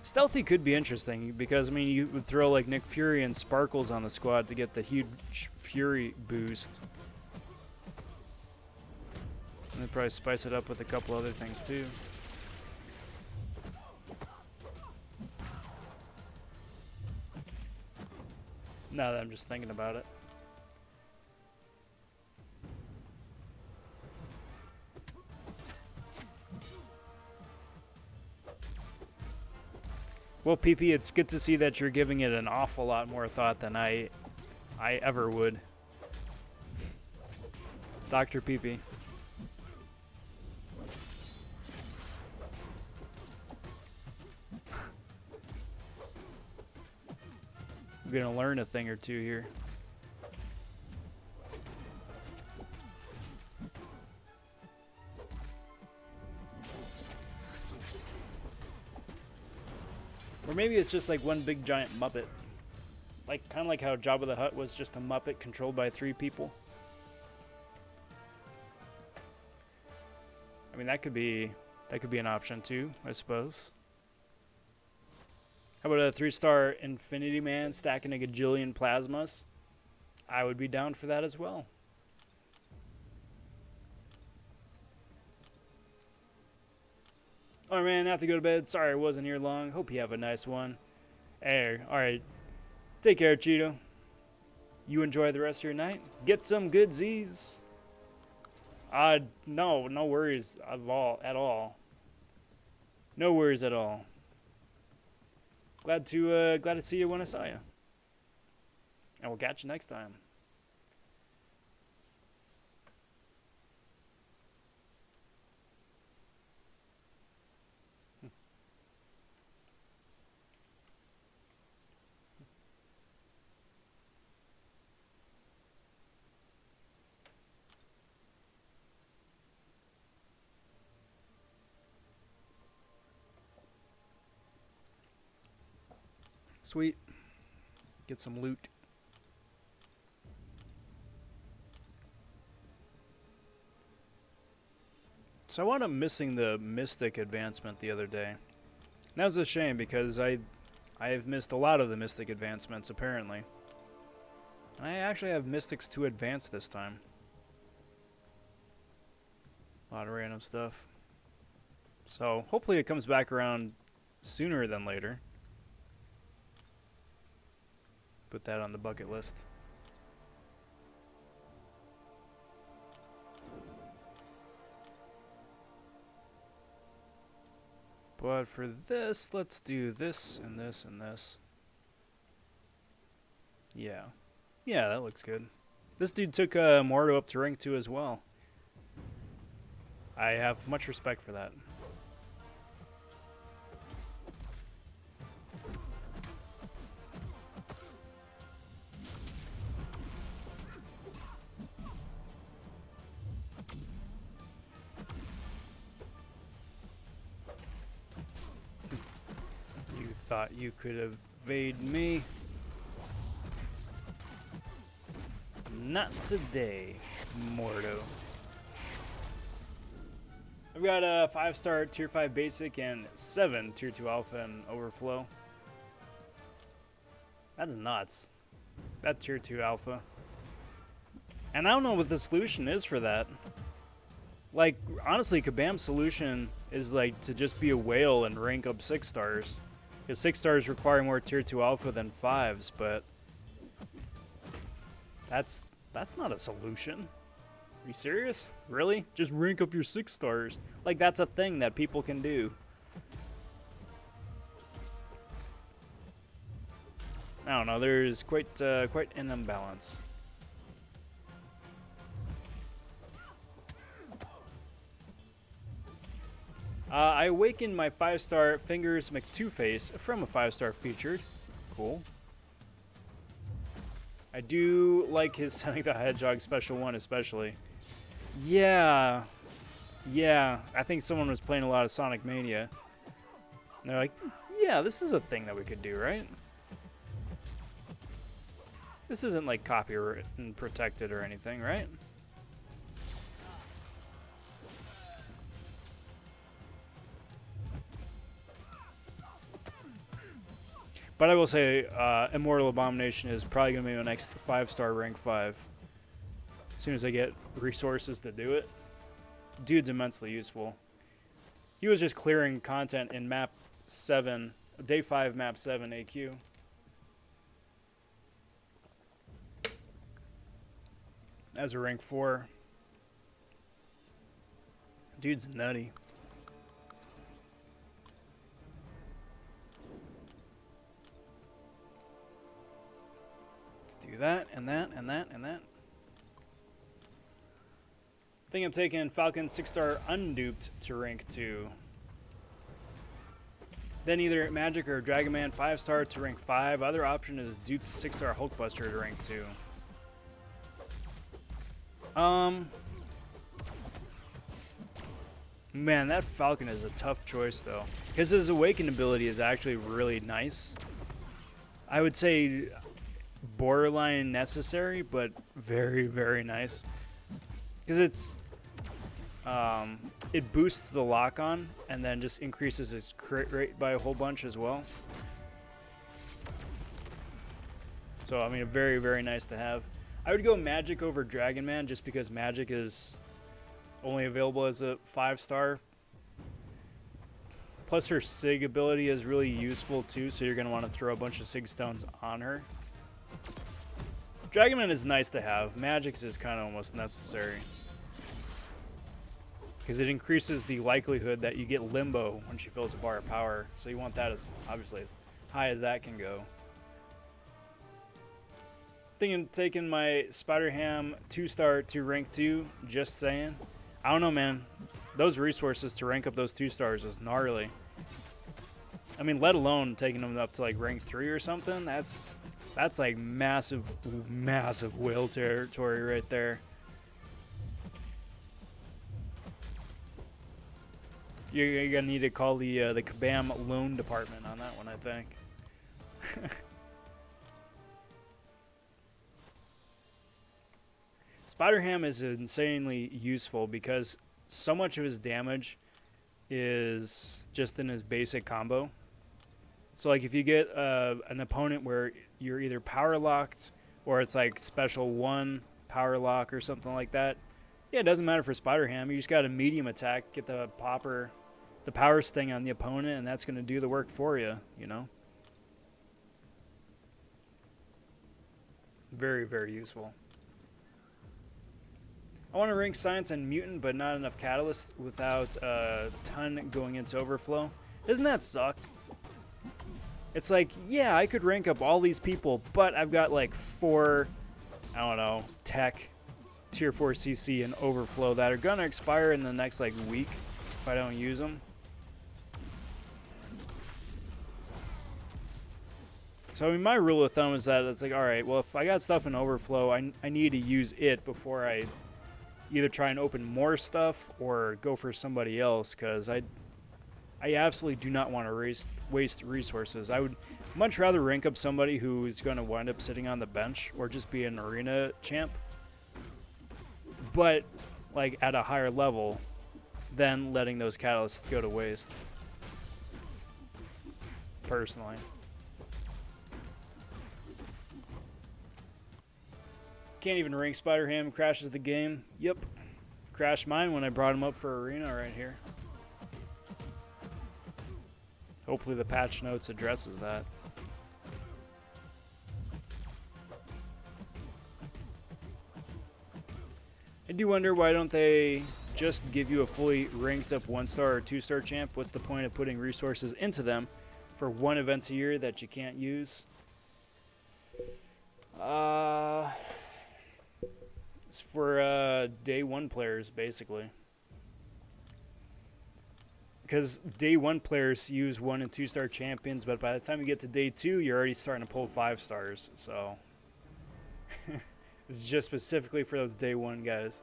Stealthy could be interesting because, I mean, you would throw like Nick Fury and Sparkles on the squad to get the huge Fury boost. And they'd probably spice it up with a couple other things too. Now that I'm just thinking about it. Well, PP, it's good to see that you're giving it an awful lot more thought than I ever would. Dr. PP. We're gonna learn a thing or two here. Or maybe it's just like one big giant Muppet. Like, kind of like how Jabba the Hutt was just a Muppet controlled by 3 people. I mean, that could be an option too, I suppose. How about a 3-star Infinity Man stacking a gajillion plasmas? I would be down for that as well. Oh man, I have to go to bed. Sorry I wasn't here long. Hope you have a nice one. Hey, alright. Take care, Cheeto. You enjoy the rest of your night. Get some good Z's. No worries at all. No worries at all. Glad to see you when I saw you. And we'll catch you next time. Sweet. Get some loot. So I wound up missing the Mystic advancement the other day. That was a shame because I've missed a lot of the Mystic advancements apparently. And I actually have Mystics to advance this time. A lot of random stuff. So hopefully it comes back around sooner than later. Put that on the bucket list. But for this, let's do this and this and this. Yeah. Yeah, that looks good. This dude took Mordo up to rank 2 as well. I have much respect for that. Thought you could evade me. Not today, Mordo. I've got a 5-star tier 5 basic and 7 tier 2 alpha and overflow. That's nuts. That tier 2 alpha. And I don't know what the solution is for that. Like, honestly, Kabam's solution is like to just be a whale and rank up 6 stars. Because 6 stars require more tier 2 alpha than 5s, but that's not a solution. Are you serious? Really? Just rank up your 6 stars. Like, that's a thing that people can do. I don't know, there's quite an imbalance. I awakened my 5-star Fingers McTwo-Face from a 5-star featured. Cool. I do like his Sonic the Hedgehog special one especially. Yeah. Yeah, I think someone was playing a lot of Sonic Mania. And they're like, yeah, this is a thing that we could do, right? This isn't like copyright and protected or anything, right? But I will say, Immortal Abomination is probably going to be my next 5-star rank 5. As soon as I get resources to do it. Dude's immensely useful. He was just clearing content in map 7, day 5 map 7 AQ. As a rank 4. Dude's nutty. Let's do that, and that, and that, and that. I think I'm taking Falcon 6-star unduped to rank 2. Then either Magic or Dragon Man 5-star to rank 5. Other option is duped 6-star Hulkbuster to rank 2. Man, that Falcon is a tough choice though, because his Awaken ability is actually really nice. I would say borderline necessary, but very, very nice. Because it's it boosts the lock-on and then just increases its crit rate by a whole bunch as well. So I mean, very, very nice to have. I would go Magic over Dragon Man just because Magic is only available as a 5-star. Plus her Sig ability is really useful too, so you're going to want to throw a bunch of Sig Stones on her. Dragon Man is nice to have. Magic is kind of almost necessary. Because it increases the likelihood that you get Limbo when she fills a bar of power. So you want that as obviously as high as that can go. Thinking taking my Spider-Ham 2-star to rank 2, just saying. I don't know, man. Those resources to rank up those 2-stars is gnarly. I mean, let alone taking them up to like rank 3 or something. That's like massive, massive whale territory right there. You're gonna need to call the Kabam loan department on that one, I think. Spider-Ham is insanely useful because so much of his damage is just in his basic combo. So like if you get an opponent where you're either power locked or it's like special 1 power lock or something like that, yeah, it doesn't matter for Spider-Ham. You just got a medium attack, get the popper, the power sting on the opponent, and that's going to do the work for you, you know? Very, very useful. I want to rank Science and Mutant, but not enough Catalyst without a ton going into Overflow. Doesn't that suck? It's like, yeah, I could rank up all these people, but I've got like 4, I don't know, Tech, Tier 4 CC, and Overflow that are going to expire in the next like week if I don't use them. So I mean, my rule of thumb is that it's like, all right, well, if I got stuff in Overflow, I need to use it before I either try and open more stuff or go for somebody else, because I absolutely do not want to waste resources. I would much rather rank up somebody who's going to wind up sitting on the bench or just be an arena champ, but like at a higher level than letting those catalysts go to waste, personally. Can't even rank Spider-Ham, crashes the game. Yep. Crashed mine when I brought him up for arena right here. Hopefully the patch notes addresses that. I do wonder why don't they just give you a fully ranked up 1-star or 2-star champ? What's the point of putting resources into them for 1 event a year that you can't use? It's for day 1 players, basically. because day 1 players use 1 and 2 star champions, but by the time you get to day 2, you're already starting to pull 5 stars. So it's just specifically for those day 1 guys.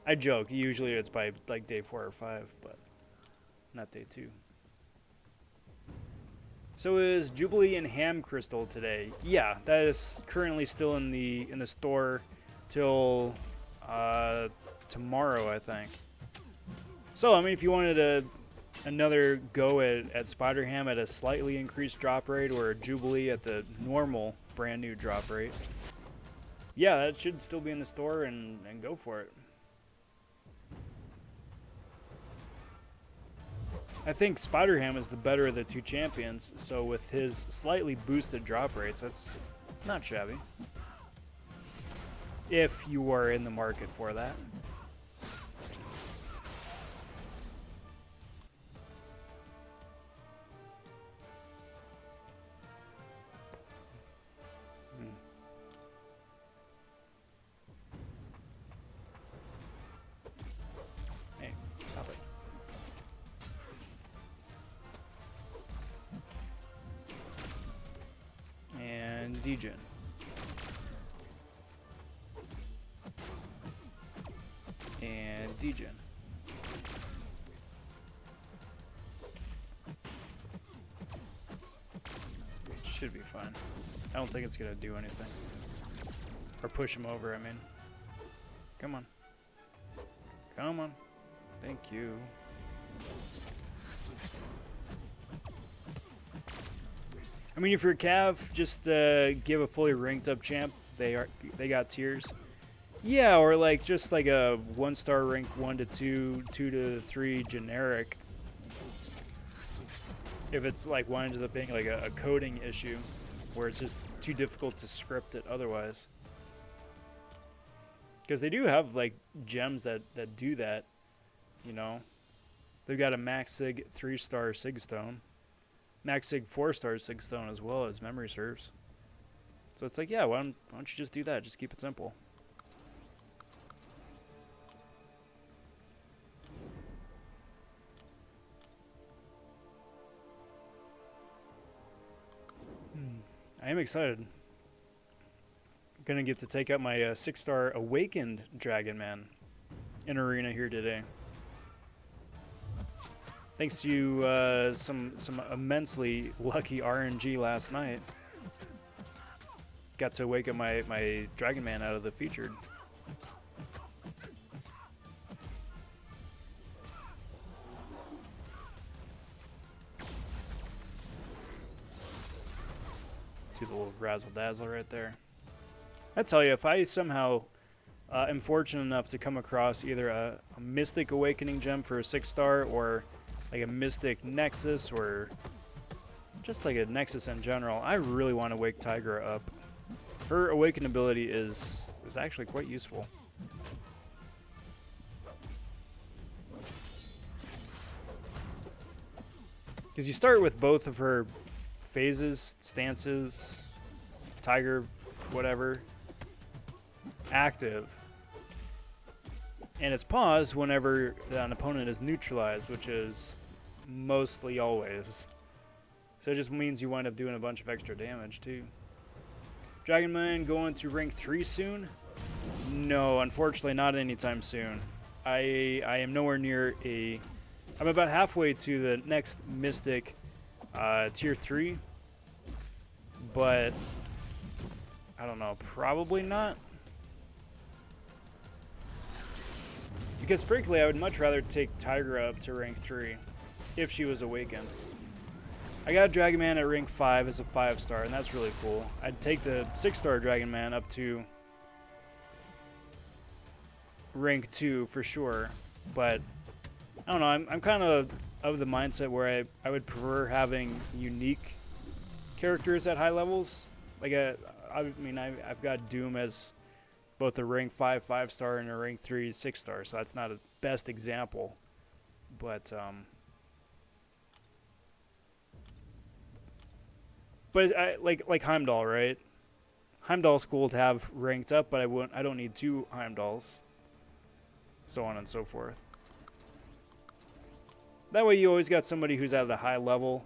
I joke. Usually it's by like day 4 or 5, but not day 2. So is Jubilee and Ham Crystal today? Yeah, that is currently still in the store till tomorrow, I think. So I mean, if you wanted another go at Spider Ham at a slightly increased drop rate, or a Jubilee at the normal brand new drop rate, yeah, that should still be in the store, and go for it. I think Spider Ham is the better of the 2 champions, so with his slightly boosted drop rates, that's not shabby. If you are in the market for that. Hey, stop it. And Degen. And Degen. Should be fine. I don't think it's gonna do anything. Or push him over, I mean. Come on. Come on. Thank you. I mean, if you're Cav, just give a fully ranked up champ. They got tiers. Yeah, or like just like a 1-star rank 1 to 2, 2 to 3 generic. If it's like one ends up being like a coding issue where it's just too difficult to script it otherwise. Because they do have like gems that do that, you know. They've got a max sig 3-star Sigstone, max sig 4-star Sigstone, as well as memory serves. So it's like, yeah, why don't you just do that? Just keep it simple. I am excited. I'm gonna get to take out my 6-star Awakened Dragon Man in Arena here today. Thanks to some immensely lucky RNG last night. Got to awaken my Dragon Man out of the featured. See the little razzle dazzle right there. I tell you, if I somehow am fortunate enough to come across either a Mystic Awakening gem for a 6-star, or like a Mystic Nexus, or just like a Nexus in general, I really want to wake Tigra up. Her Awaken ability is actually quite useful. Because you start with both of her phases, stances, Tiger, whatever, active. And it's paused whenever an opponent is neutralized, which is mostly always. So it just means you wind up doing a bunch of extra damage too. Dragon Man going to rank 3 soon? No, unfortunately not anytime soon. I am nowhere near a... I'm about halfway to the next Mystic tier 3. But I don't know, probably not. Because frankly, I would much rather take Tigra up to rank 3 if she was awakened. I got a Dragon Man at rank 5 as a 5-star, and that's really cool. I'd take the 6-star Dragon Man up to rank 2 for sure, but I don't know, I'm kind of the mindset where I would prefer having unique characters at high levels. Like I mean, I've got Doom as both a rank 5 5-star and a rank 3 6-star, so that's not a best example, but like Heimdall, right? Heimdall's cool to have ranked up, but I don't need 2 Heimdalls, so on and so forth. That way you always got somebody who's at a high level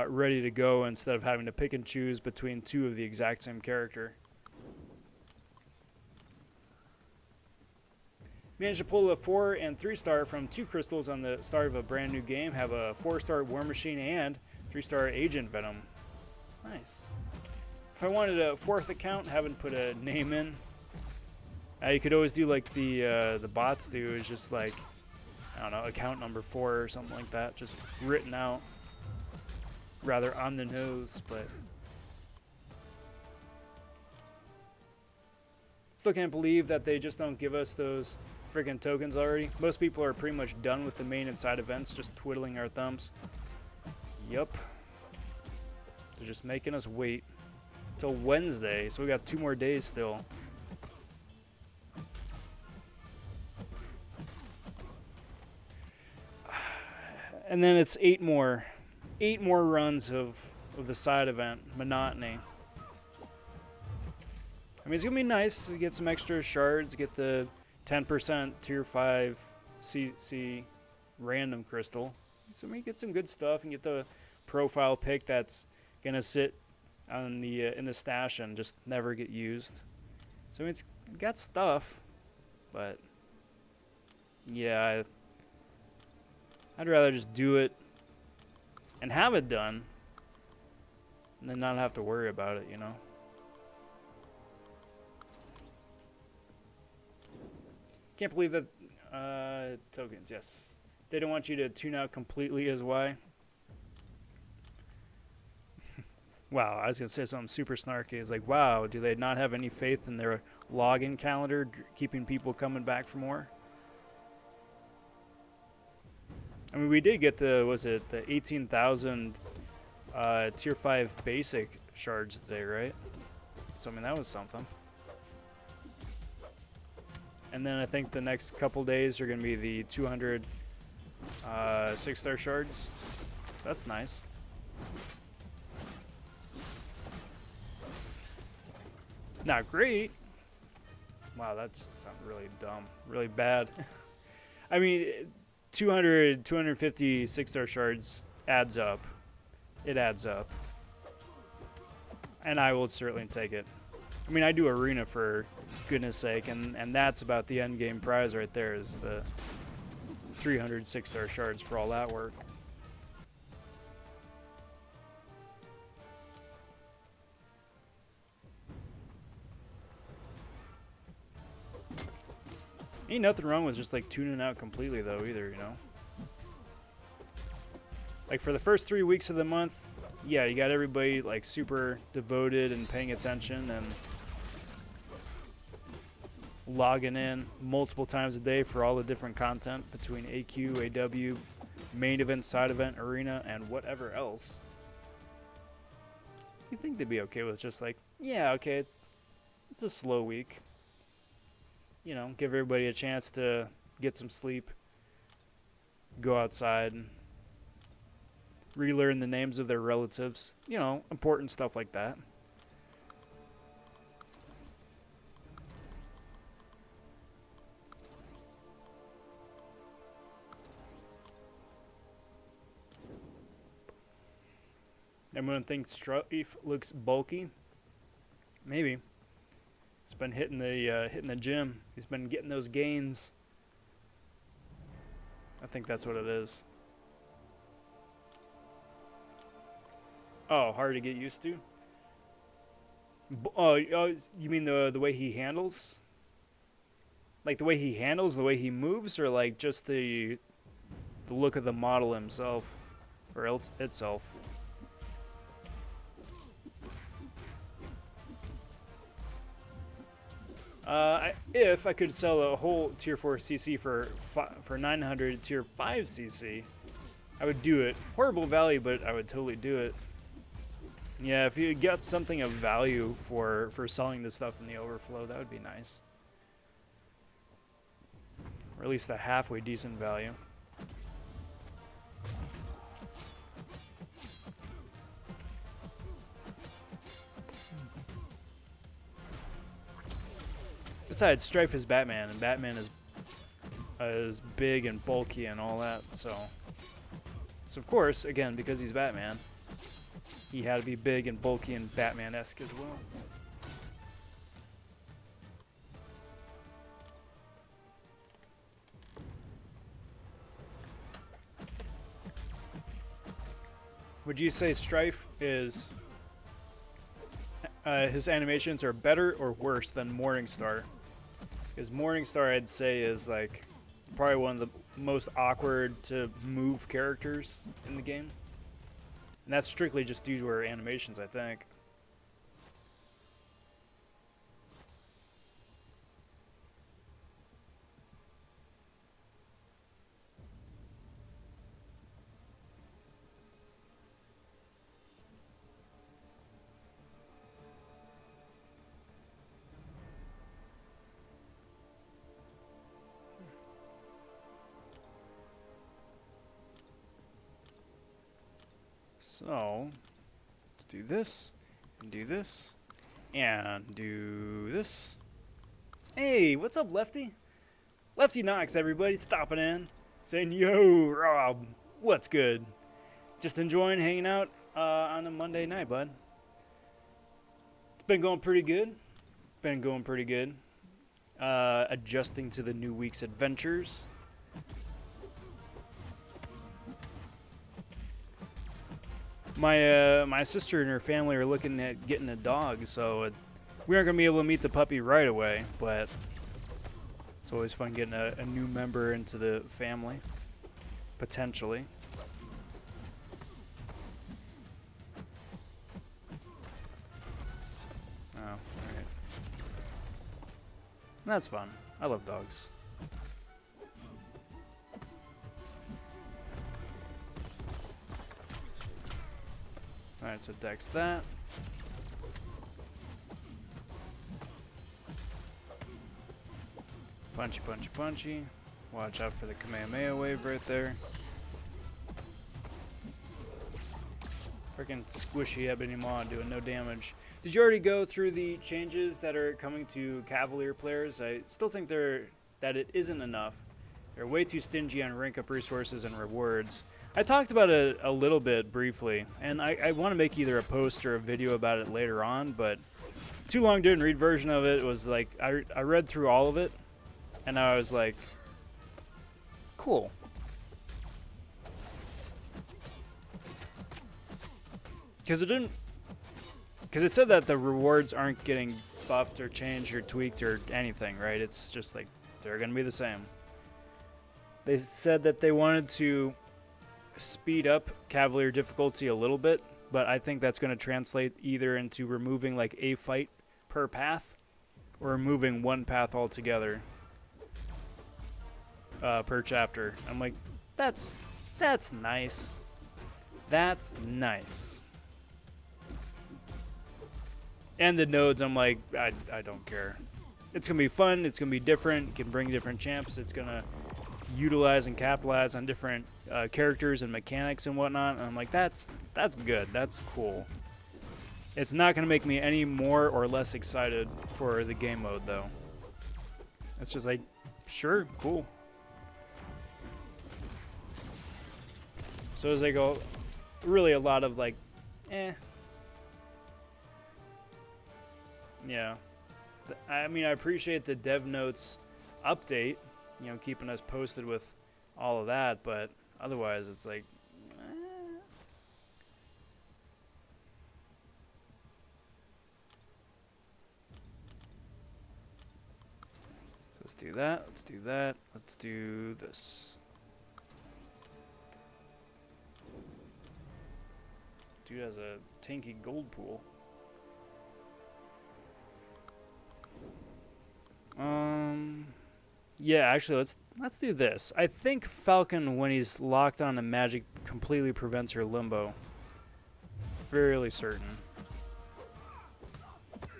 ready to go instead of having to pick and choose between two of the exact same character. Managed to pull a 4 and 3 star from 2 crystals on the start of a brand new game. Have a 4-star War Machine and 3-star Agent Venom. Nice. If I wanted a 4th account, haven't put a name in. You could always do like the bots do, is just like, I don't know, account number 4 or something like that, just written out, rather on the nose, but still can't believe that they just don't give us those freaking tokens already. Most people are pretty much done with the main and side events, just twiddling our thumbs. Yup. They're just making us wait till Wednesday, so we got 2 more days still. And then it's 8 more runs of the side event, Monotony. I mean, it's gonna be nice to get some extra shards, get the 10% tier 5 CC random crystal. So we get some good stuff and get the profile pick that's gonna sit on the in the stash and just never get used. So I mean, it's got stuff, but yeah, I'd rather just do it and have it done and then not have to worry about it, you know. Can't believe that tokens, yes. They don't want you to tune out completely as why. Wow, I was going to say something super snarky. It's like, wow, do they not have any faith in their login calendar keeping people coming back for more? I mean, we did get the, was it the 18,000 tier 5 basic shards today, right? So, I mean, that was something. And then I think the next couple days are going to be the 200 6-star shards. That's nice. Not great. Wow, that's sounds really dumb. Really bad. I mean, 250 6-star shards adds up. It adds up. And I will certainly take it. I mean, I do arena for goodness sake, and that's about the end game prize right there, is the 300 6-star shards for all that work. Ain't nothing wrong with just like tuning out completely though either, you know. Like for the first 3 weeks of the month, yeah, you got everybody like super devoted and paying attention and logging in multiple times a day for all the different content between AQ, AW, main event, side event, arena, and whatever else. You think they'd be okay with just like, yeah, okay, it's a slow week. You know, give everybody a chance to get some sleep, go outside, and relearn the names of their relatives. You know, important stuff like that. Everyone thinks Strife looks bulky. Maybe. He's been hitting the gym. He's been getting those gains. I think that's what it is. Oh, hard to get used to? Oh, you mean the way he handles? Like the way he handles, the way he moves, or like just the look of the model himself or itself? If I could sell a whole tier 4 CC for 900 tier 5 CC, I would do it. Horrible value, but I would totally do it. Yeah, if you got something of value for selling this stuff in the overflow, that would be nice. Or at least a halfway decent value. Besides, Strife is Batman, and Batman is as big and bulky and all that. So of course, again, because he's Batman, he had to be big and bulky and Batman-esque as well. Would you say Strife is his animations are better or worse than Morningstar? Because Morningstar, I'd say, is like probably one of the most awkward to move characters in the game, and that's strictly just due to her animations, I think. So, let's do this, and do this, and do this. Hey, what's up, Lefty? Lefty Knox, everybody, stopping in, saying, yo, Rob, what's good? Just enjoying hanging out on a Monday night, bud. It's been going pretty good. Adjusting to the new week's adventures. My sister and her family are looking at getting a dog, so we aren't going to be able to meet the puppy right away, but it's always fun getting a new member into the family, potentially. Oh, alright. That's fun. I love dogs. Alright, so dex that. Punchy, punchy, punchy. Watch out for the Kamehameha wave right there. Freaking squishy Ebony Maw doing no damage. Did you already go through the changes that are coming to Cavalier players? I still think that it isn't enough. They're way too stingy on rank up resources and rewards. I talked about it a little bit briefly, and I want to make either a post or a video about it later on, but Too Long Didn't Read version of it was like, I read through all of it, and I was like, cool. Because it said that the rewards aren't getting buffed or changed or tweaked or anything, right? It's just like, they're going to be the same. They said that they wanted to speed up Cavalier difficulty a little bit, but I think that's going to translate either into removing like a fight per path or removing one path altogether per chapter. I'm like, that's nice. That's nice. And the nodes, I'm like, I don't care. It's going to be fun. It's going to be different. It can bring different champs. It's going to utilize and capitalize on different characters and mechanics and whatnot. And I'm like, that's good. That's cool. It's not going to make me any more or less excited for the game mode, though. It's just like, sure, cool. So as I go, really a lot of like, eh. Yeah. I mean, I appreciate the dev notes update, you know, keeping us posted with all of that, but otherwise it's like, Let's do that, let's do that, let's do this. Dude has a tanky gold pool. Yeah, actually, let's do this. I think Falcon, when he's locked on a magic, completely prevents her limbo. Fairly certain.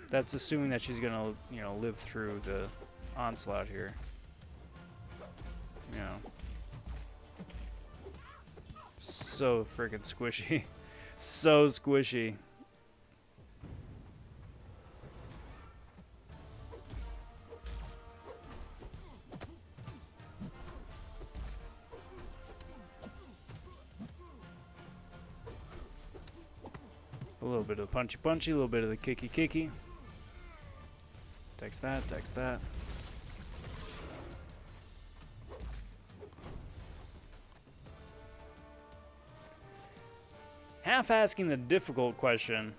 That's assuming that she's gonna, you know, live through the onslaught here. You know. So freaking squishy. So squishy. A little bit of punchy punchy, a little bit of the kicky kicky. Text that, text that. Half asking the difficult question.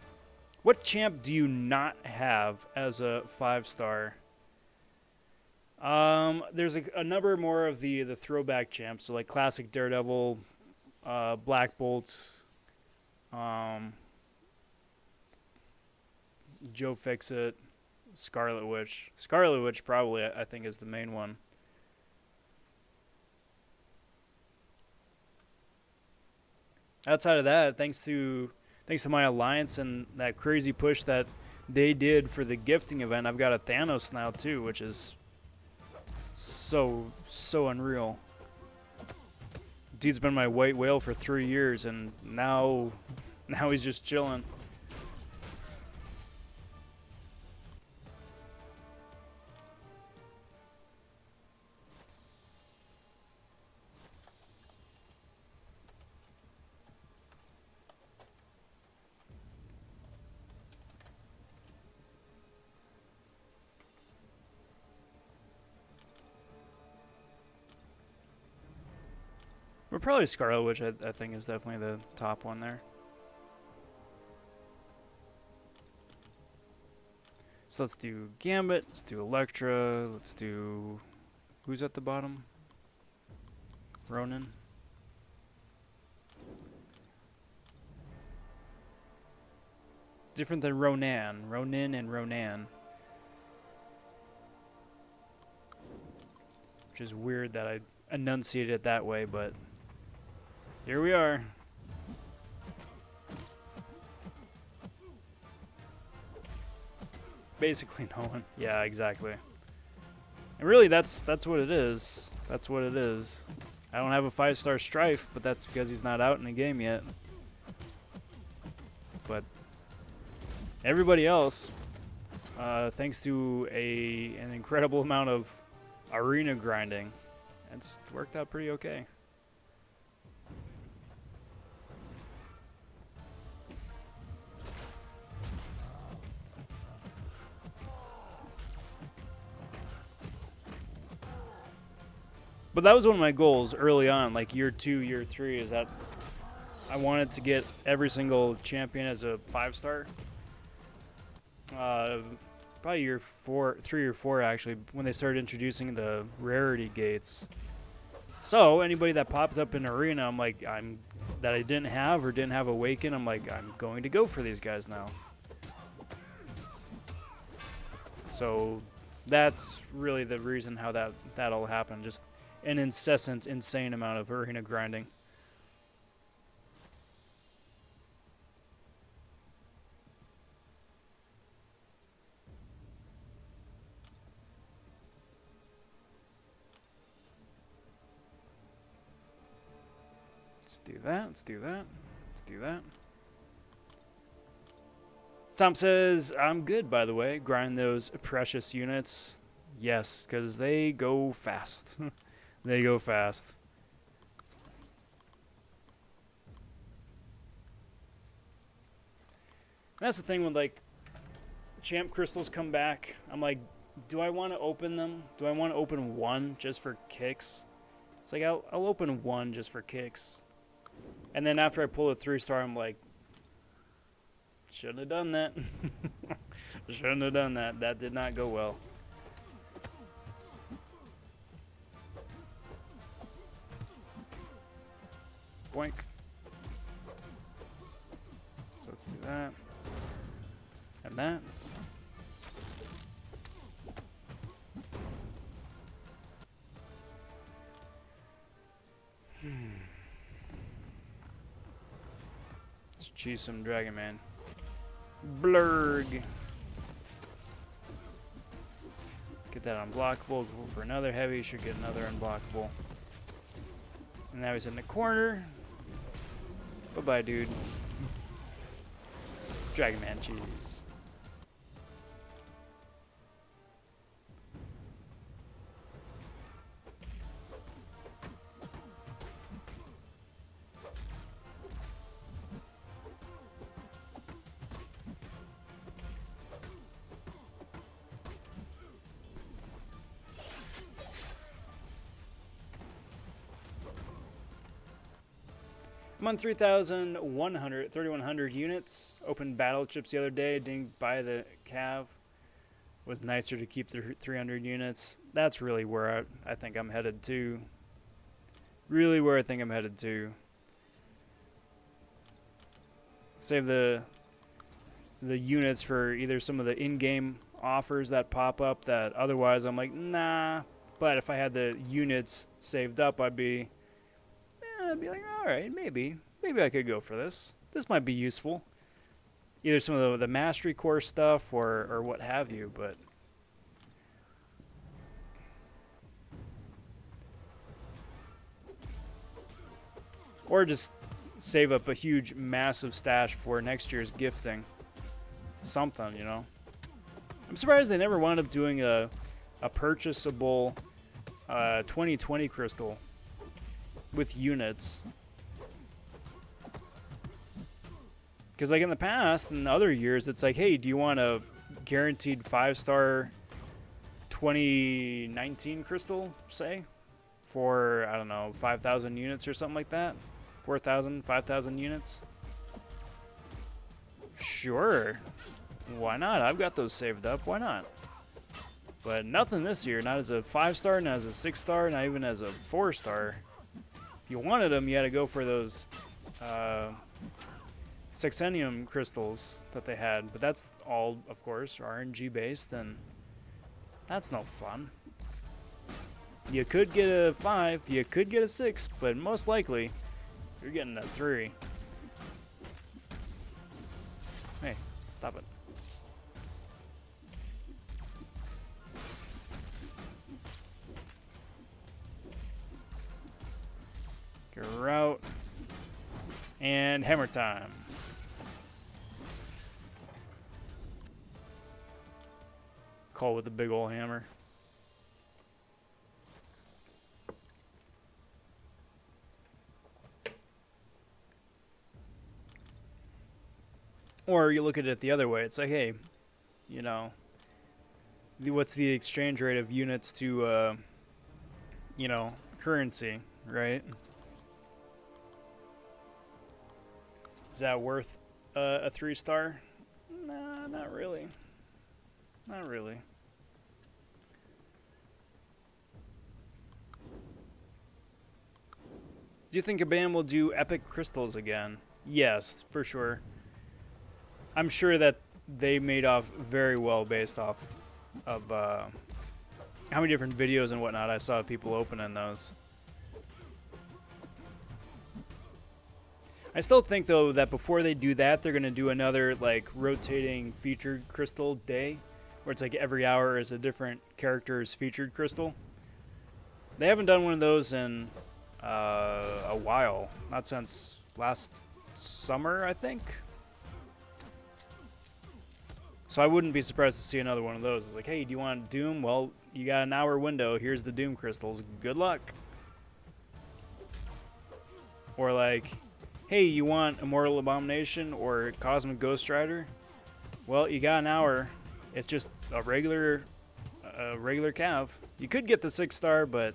What champ do you not have as a 5-star? There's a number more of the throwback champs, so like classic Daredevil, Black Bolt, Joe Fixit, Scarlet Witch. Scarlet Witch probably I think is the main one. Outside of that, thanks to my alliance and that crazy push that they did for the gifting event, I've got a Thanos now too, which is so unreal. Dude's been my white whale for 3 years, and now he's just chilling. We're probably Scarlet Witch, I think, is definitely the top one there. So let's do Gambit, let's do Elektra, let's do... Who's at the bottom? Ronin. Different than Ronan. Ronin and Ronan. Which is weird that I enunciated it that way, but... Here we are. Basically no one. Yeah, exactly. And really, that's what it is. That's what it is. I don't have a 5-star Strife, but that's because he's not out in the game yet. But everybody else, thanks to an incredible amount of arena grinding, it's worked out pretty okay. But that was one of my goals early on, like year 2, year 3, is that I wanted to get every single champion as a 5-star. Probably year 3 or 4 actually, when they started introducing the rarity gates. So anybody that popped up in arena, that I didn't have or didn't have Awaken, I'm like, I'm going to go for these guys now. So that's really the reason how that all happened. Just an incessant, insane amount of arena grinding. Let's do that, let's do that, let's do that. Tom says, I'm good, by the way. Grind those precious units. Yes, because they go fast. They go fast. And that's the thing when, like, champ crystals come back. I'm like, do I want to open them? Do I want to open one just for kicks? It's like, I'll open one just for kicks. And then after I pull a 3-star, I'm like, shouldn't have done that. Shouldn't have done that. That did not go well. Boink. So let's do that. And that. Let's choose some Dragon Man. Blurg. Get that unblockable. Go for another heavy. Should get another unblockable. And now he's in the corner. Bye-bye, dude. Dragon Man cheese. I'm on 3,100 units. Opened battle chips the other day. Didn't buy the cav. Was nicer to keep the 300 units. That's really where I think I'm headed to. Really where I think I'm headed to. Save the units for either some of the in-game offers that pop up that otherwise I'm like, nah. But if I had the units saved up, I'd be like, all right, maybe I could go for this. This might be useful. Either some of the mastery course stuff or what have you, but or just save up a huge, massive stash for next year's gifting. Something, you know. I'm surprised they never wound up doing a purchasable 2020 crystal with units. Because like in the past, in other years, it's like, hey, do you want a guaranteed 5-star 2019 crystal, say? For, I don't know, 5,000 units or something like that? 4,000, 5,000 units? Sure. Why not? I've got those saved up. Why not? But nothing this year. Not as a 5-star, not as a 6-star, not even as a 4-star. If you wanted them, you had to go for those Sexenium crystals that they had. But that's all, of course, RNG based, and that's no fun. You could get a 5, you could get a 6, but most likely, you're getting a 3. Hey, stop it. Route and hammer time. Call with the big old hammer. Or you look at it the other way. It's like, hey, you know, what's the exchange rate of units to, you know, currency, right? Is that worth a 3-star? Nah, not really. Not really. Do you think Kabam will do epic crystals again? Yes, for sure. I'm sure that they made off very well based off of how many different videos and whatnot I saw of people opening those. I still think, though, that before they do that, they're going to do another, like, rotating featured crystal day, where it's like every hour is a different character's featured crystal. They haven't done one of those in a while. Not since last summer, I think. So I wouldn't be surprised to see another one of those. It's like, hey, do you want Doom? Well, you got an hour window. Here's the Doom crystals. Good luck. Or like, hey, you want Immortal Abomination or Cosmic Ghost Rider? Well, you got an hour. It's just a regular cav. You could get the 6-star, but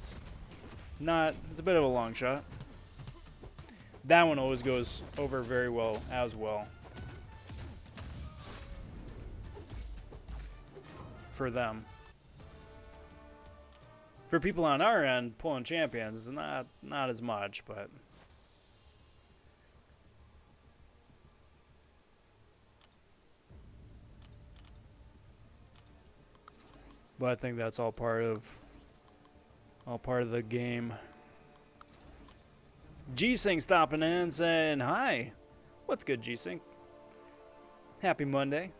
it's a bit of a long shot. That one always goes over very well as well. For them. For people on our end, pulling champions is not as much, but I think that's all part of the game. G-Sync stopping in and saying hi. What's good, G-Sync? Happy Monday.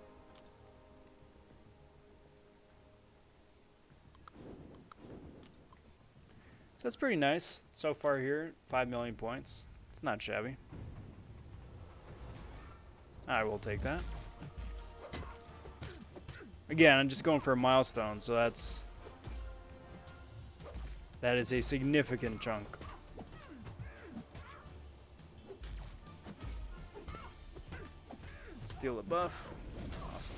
So that's pretty nice so far here. 5 million points. It's not shabby. I will take that. Again, I'm just going for a milestone, so that is a significant chunk. Steal a buff. Awesome.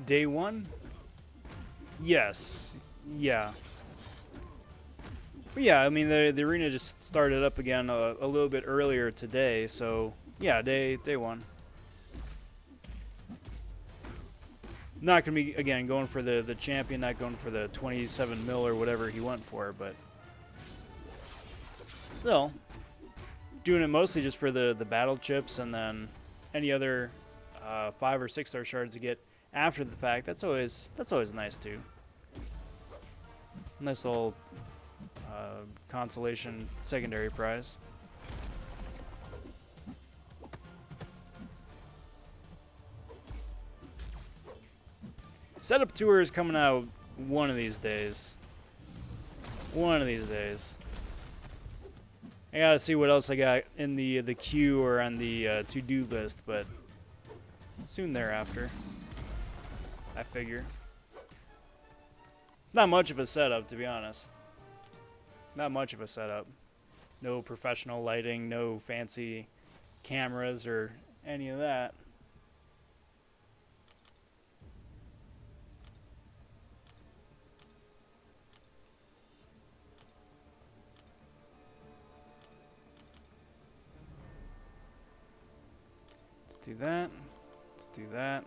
Day one? Yes. Yeah. But yeah, I mean, the arena just started up again a little bit earlier today, so yeah, day one. Not going to be, again, going for the champion, not going for the 27 mil or whatever he went for, but still, doing it mostly just for the battle chips and then any other 5 or 6 star shards to get after the fact. That's always nice too. Nice little consolation secondary prize. Setup tour is coming out one of these days. One of these days. I gotta see what else I got in the queue or on the to-do list, but soon thereafter, I figure. Not much of a setup, to be honest. Not much of a setup. No professional lighting, no fancy cameras or any of that. Let's do that. Let's do that.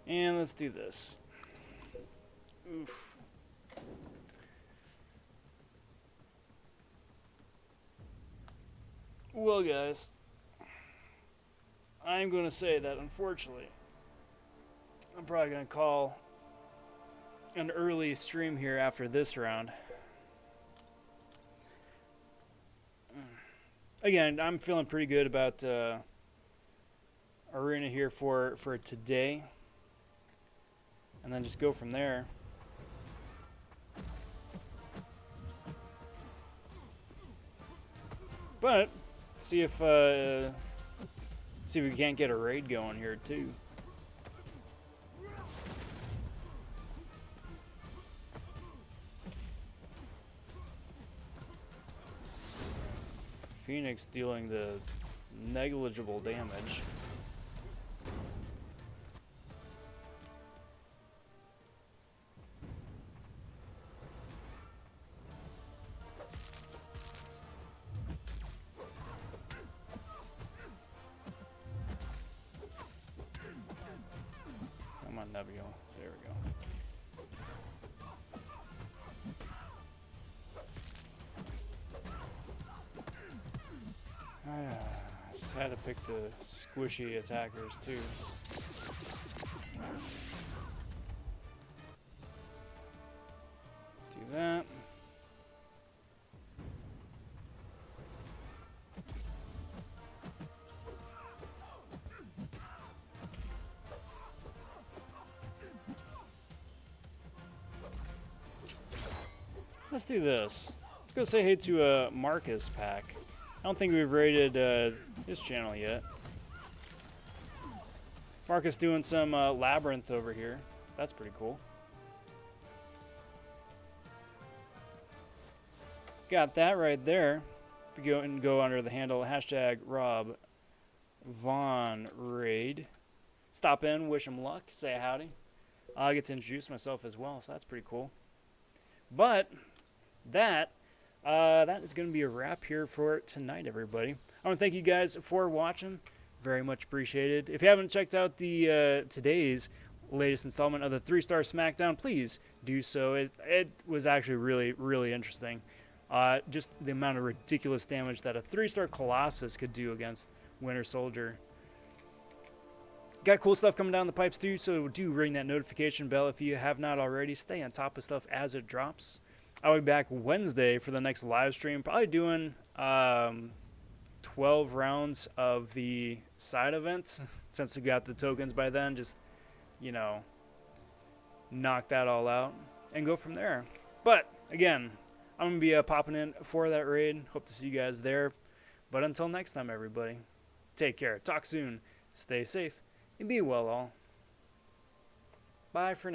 And let's do this. Oof. Well, guys, I'm going to say that, unfortunately, I'm probably going to call an early stream here after this round. Again, I'm feeling pretty good about Arena here for today. And then just go from there. But see if we can't get a raid going here too. Phoenix dealing the negligible damage. Come on, Nebula. There we go. I just had to pick the squishy attackers too. Do that. Let's do this. Let's go say hey to Marcus Pack. I don't think we've raided his channel yet. Marcus doing some Labyrinth over here. That's pretty cool. Got that right there. If you go under the handle hashtag Rob Von Raid. Stop in, wish him luck, say howdy. I get to introduce myself as well, so that's pretty cool. But that is going to be a wrap here for tonight, everybody. I want to thank you guys for watching. Very much appreciated. If you haven't checked out the today's latest installment of the 3-Star Smackdown, please do so. It was actually really, really interesting. Just the amount of ridiculous damage that a 3-Star Colossus could do against Winter Soldier. Got cool stuff coming down the pipes too, so do ring that notification bell if you have not already. Stay on top of stuff as it drops. I'll be back Wednesday for the next live stream. Probably doing 12 rounds of the side events. Since we got the tokens by then, just, you know, knock that all out and go from there. But, again, I'm going to be popping in for that raid. Hope to see you guys there. But until next time, everybody, take care. Talk soon. Stay safe. And be well all. Bye for now.